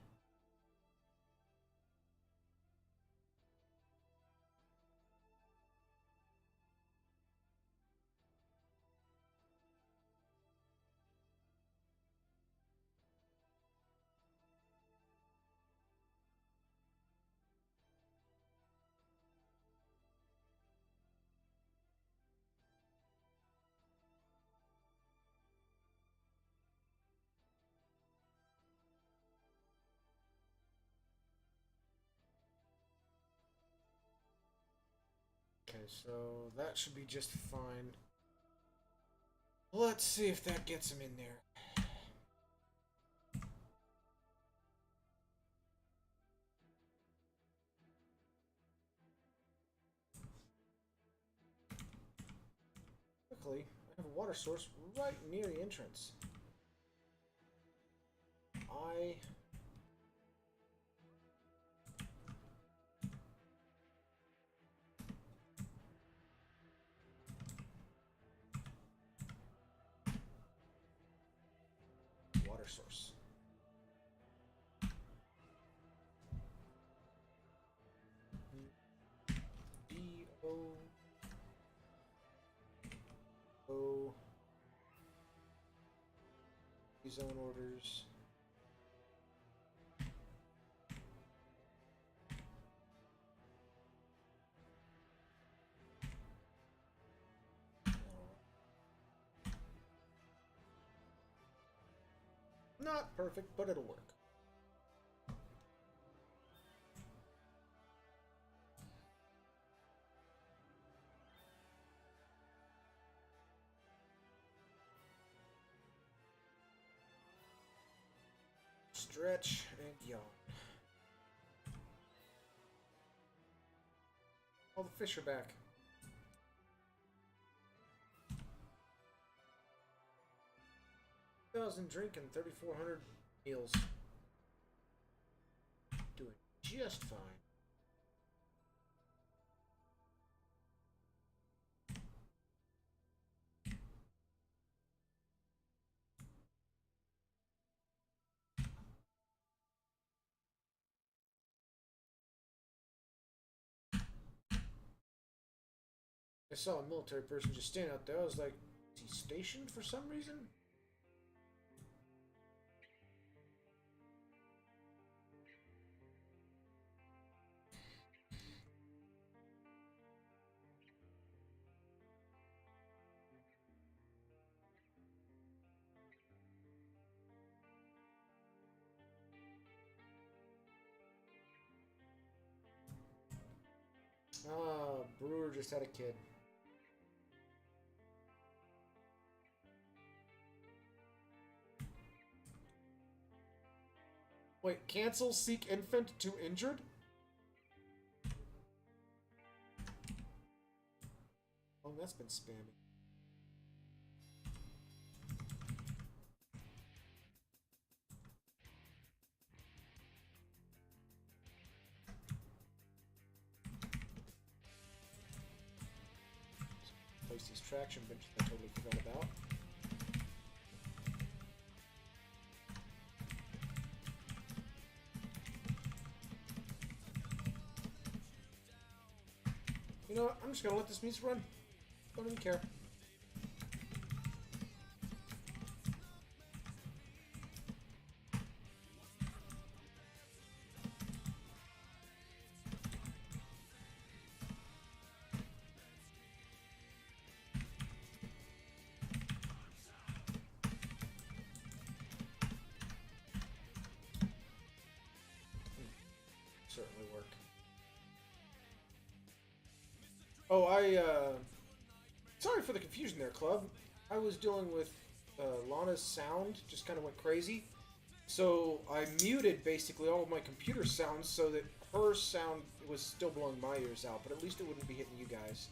S1: Okay, so that should be just fine. Let's see if that gets him in there. Luckily, I have a water source right near the entrance. Water source. B-O... O... Zone orders. Not perfect, but it'll work. Stretch and yawn. All the fish are back. 2,000 drink and 3,400 meals. Doing just fine. I saw a military person just standing out there. I was like, is he stationed for some reason? Ah, Brewer just had a kid. Wait, cancel seek infant to injured? Oh, that's been spammy. Place these traction benches I totally forgot about. You know what? I'm just gonna let this music run. Don't even care. Certainly work. Oh, sorry for the confusion there, Club. I was dealing with Lana's sound, just kind of went crazy. So I muted basically all of my computer sounds so that her sound was still blowing my ears out, but at least it wouldn't be hitting you guys.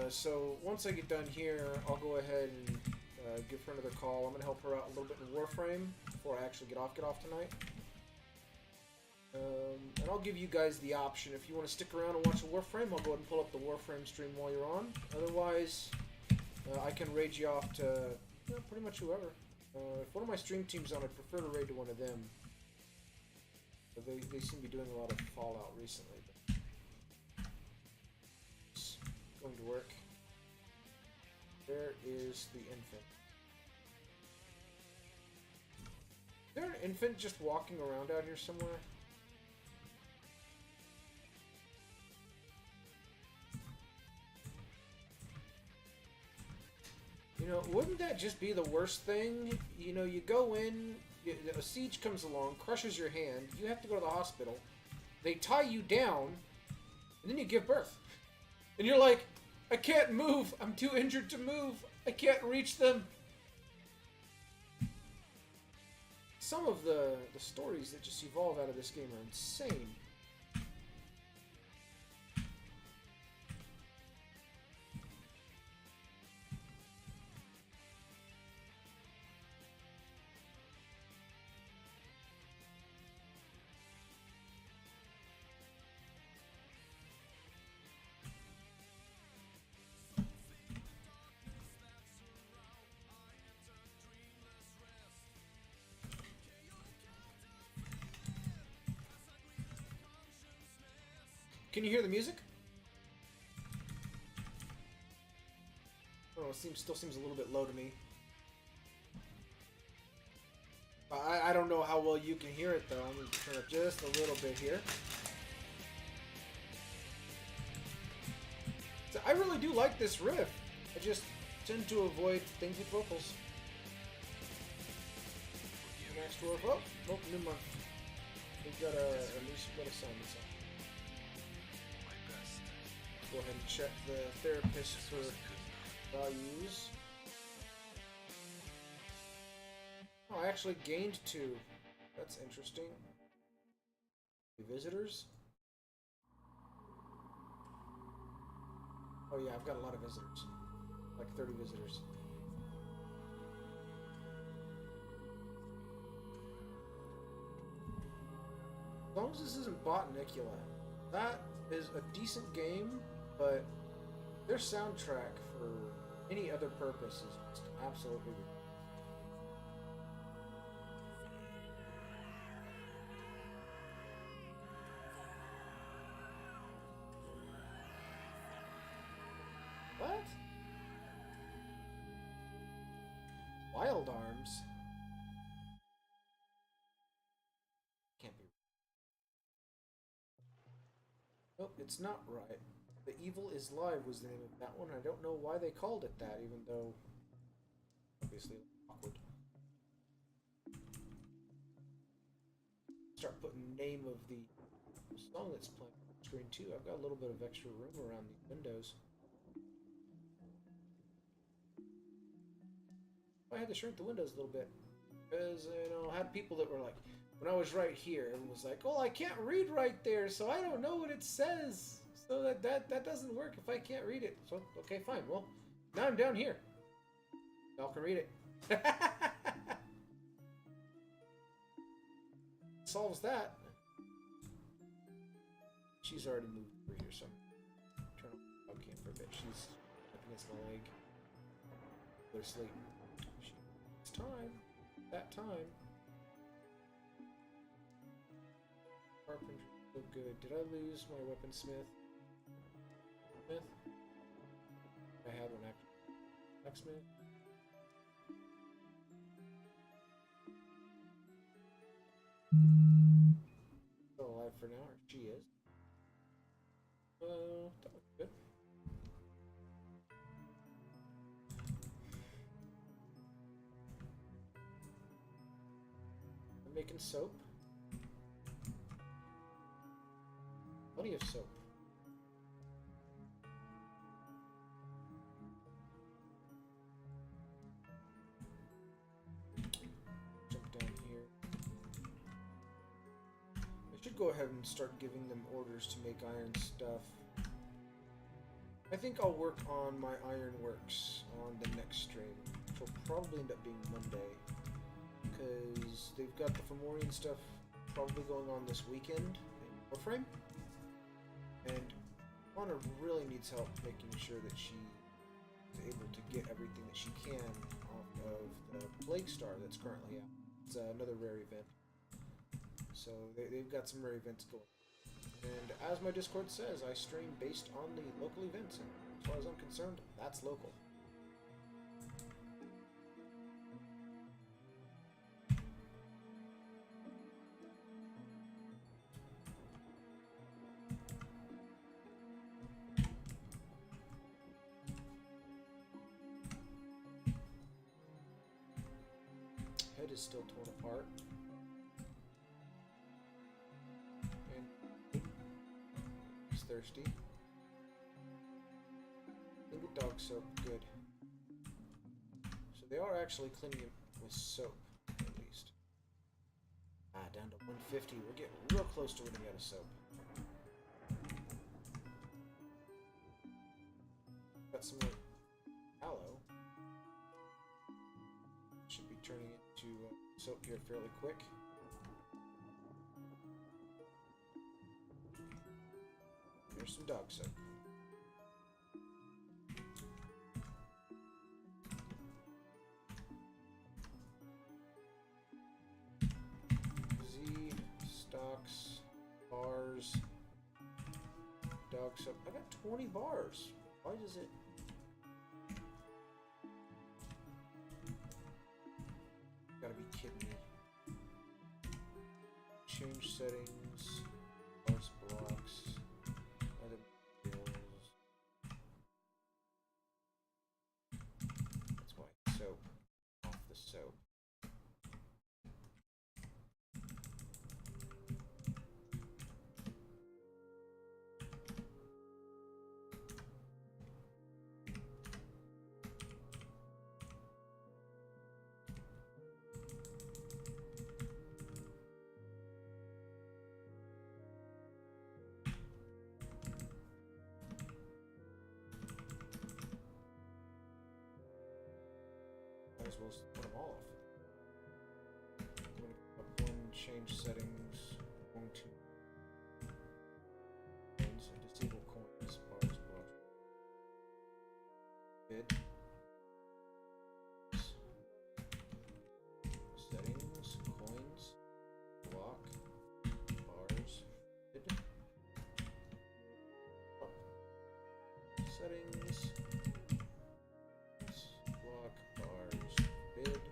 S1: So once I get done here, I'll go ahead and give her another call. I'm going to help her out a little bit in Warframe before I actually get off tonight. And I'll give you guys the option. If you want to stick around and watch a Warframe, I'll go ahead and pull up the Warframe stream while you're on. Otherwise, I can raid you off to pretty much whoever. If one of my stream team's on, I'd prefer to raid to one of them. But they seem to be doing a lot of Fallout recently. But it's going to work. There is the infant. Is there an infant just walking around out here somewhere? You know, wouldn't that just be the worst thing? You know, you go in, a siege comes along, crushes your hand, you have to go to the hospital, they tie you down, And then you give birth. And you're like, I can't move. I'm too injured to move. I can't reach them. Some of the stories that just evolve out of this game are insane. Can you hear the music? Oh, it still seems a little bit low to me. I don't know how well you can hear it though. I'm going to turn up just a little bit here. So I really do like this riff. I just tend to avoid things with vocals. Next dwarf. Oh, nope, new month. We've got a song. Go ahead and check the therapist for values. Oh, I actually gained 2. That's interesting. Visitors? Oh yeah, I've got a lot of visitors. Like 30 visitors. As long as this isn't Botanicula. That is a decent game, but their soundtrack for any other purpose is just absolutely ridiculous. What? Wild Arms? Can't be. Nope, it's not right. The Evil is Live was the name of that one. I don't know why they called it that, even though obviously awkward. Start putting name of the song that's playing on the screen too. I've got a little bit of extra room around these windows. I had to shrink the windows a little bit because I had people that were like, when I was right here, and was like, "Oh, I can't read right there, so I don't know what it says." So that doesn't work if I can't read it. So okay, fine. Well, now I'm down here. Y'all can read it. Solves that. She's already moved over here, so turn on the dog cam for a bit. She's up against my leg. Go to sleep. It's time. That time. Carpentry, so good. Did I lose my weaponsmith? I had one actually. Blacksmith. Still alive for now, or she is. That was good. I'm making soap. Plenty of soap. Jump down here. I should go ahead and start giving them orders to make iron stuff. I think I'll work on my ironworks on the next stream, which will probably end up being Monday, because they've got the Fomorian stuff probably going on this weekend in Warframe, and Honor really needs help making sure that she is able to get everything that she can off of the Plague Star that's currently out. It's another rare event, so they've got some rare events going. And as my Discord says, I stream based on the local events, and as far as I'm concerned, that's local. Head is still torn apart. thirsty. Clean with dog soap. Good. So they are actually cleaning it with soap, at least. Ah, down to 150. We're getting real close to running out of soap. Got some more aloe. Should be turning into soap here fairly quick. Here's some dog soap. Stocks, bars, dog soap. I got 20 bars. Why does it? Gotta be kidding me. Change settings, bars, blocks, other bills. That's why soap. Off the soap. Might as well put them all off. I'm going to put up one, change settings, 1, 2. Coins, disable coins, bars, blocks. Bid. Settings, coins, block, bars, bid. Up. Settings. Block, bars, bid.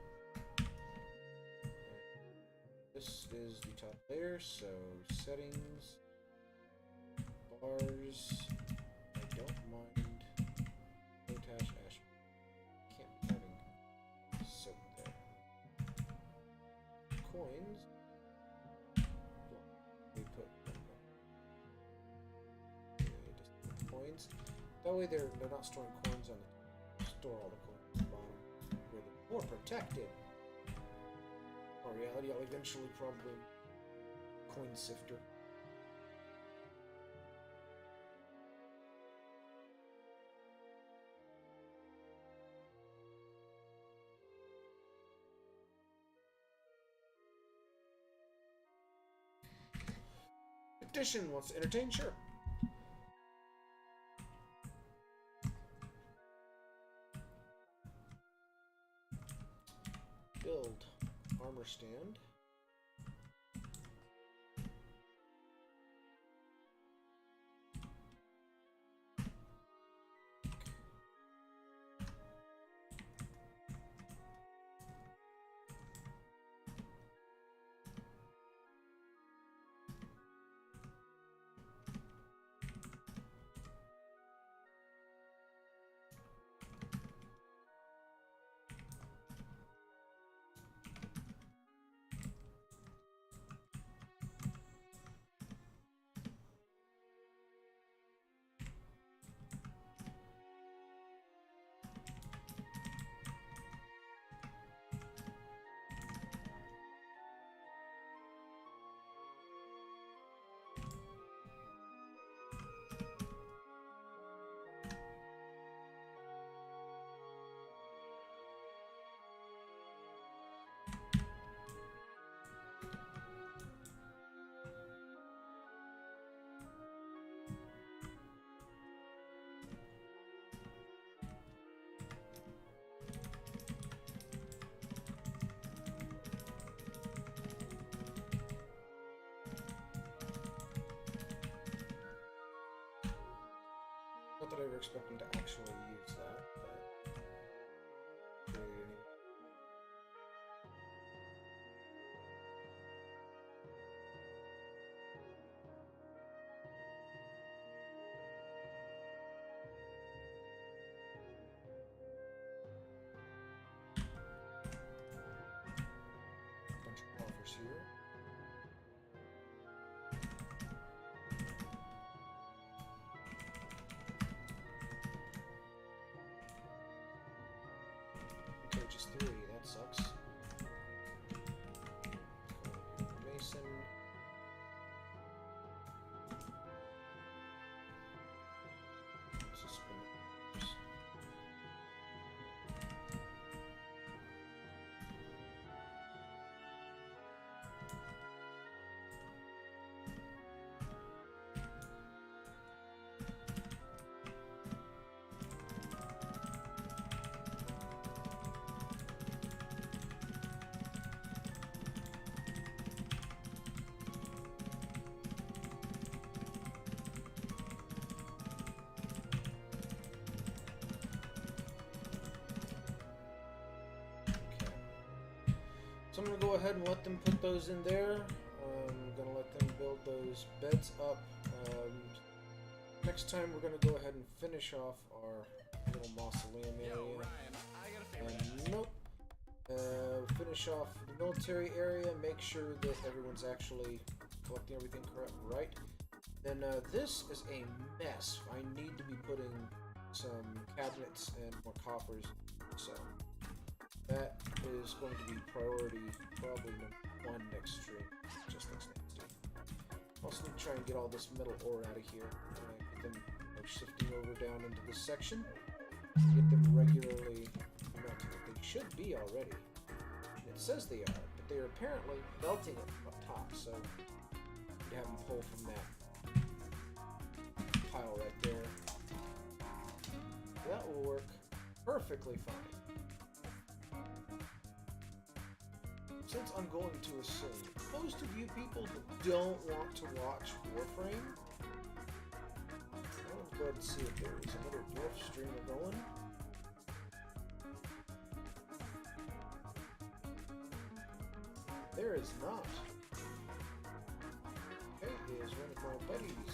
S1: This is the top layer, so settings, bars. I don't mind. Potash, ash. Can't be having soap there. Coins. We put just coins. That way they're not storing coins on the store all the coins at the bottom, where they're more protected. In reality, I'll eventually probably coin sifter. Edition wants to entertain, sure. Build armor stand. Not that I ever expect them to actually use that, but trade any. Bunch of offers here. sucks. Mason. Suspenders. So I'm going to go ahead and let them put those in there. I'm going to let them build those beds up. Next time we're going to go ahead and finish off our little mausoleum area. Nope. Finish off the military area, make sure that everyone's actually collecting everything right. Then this is a mess. I need to be putting some cabinets and more coffers. So that is going to be priority, probably #1 next stream. Just next stream. Also need to try and get all this metal ore out of here. Get them shifting over down into this section. Get them regularly melting. They should be already. It says they are, but they are apparently melting it up top. So you have them pull from that pile right there. That will work perfectly fine. Since I'm going to assume most of you people don't want to watch Warframe, let's go ahead and see if there is another dwarf streamer going. There is not. Okay, is one of my buddies.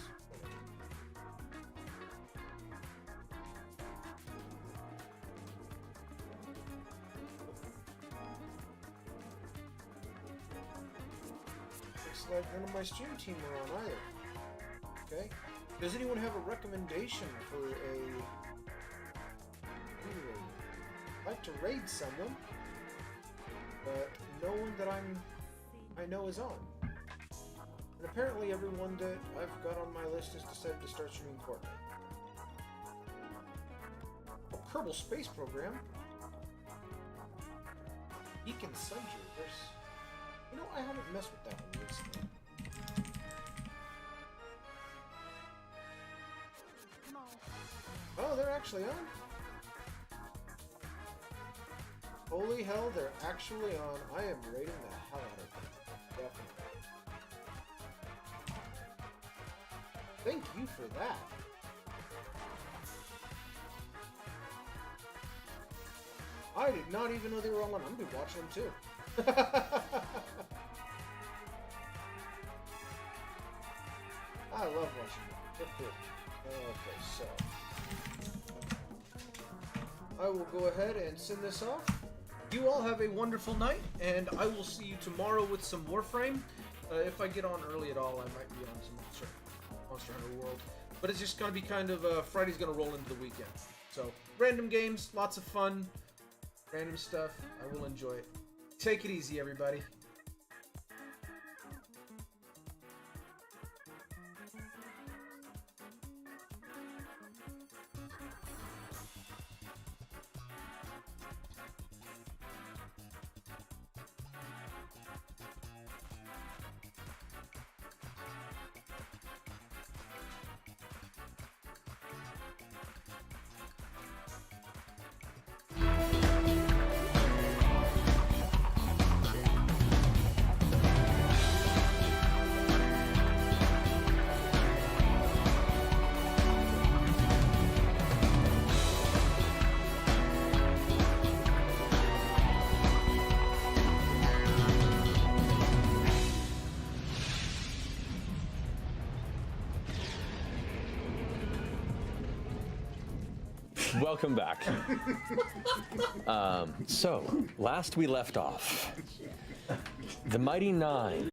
S1: Like none of my stream team are on either. Okay? Does anyone have a recommendation for a... I'd like to raid someone, but no one that I know is on. And apparently everyone that I've got on my list has decided to start streaming Fortnite. Oh, Kerbal Space Program. Beacon Sunju. You know, I haven't messed with that one recently. Oh, they're actually on? Holy hell, they're actually on. I am rating the hell out of them. Definitely. Thank you for that. I did not even know they were on. I'm going to be watching them too. I love watching them. They're cool. Okay, so I will go ahead and send this off. You all have a wonderful night, and I will see you tomorrow with some Warframe. If I get on early at all, I might be on some Monster Hunter World. But it's just going to be kind of, Friday's going to roll into the weekend. So, random games, lots of fun, random stuff. I will enjoy it. Take it easy, everybody.
S4: Welcome back. So, last we left off, the Mighty Nine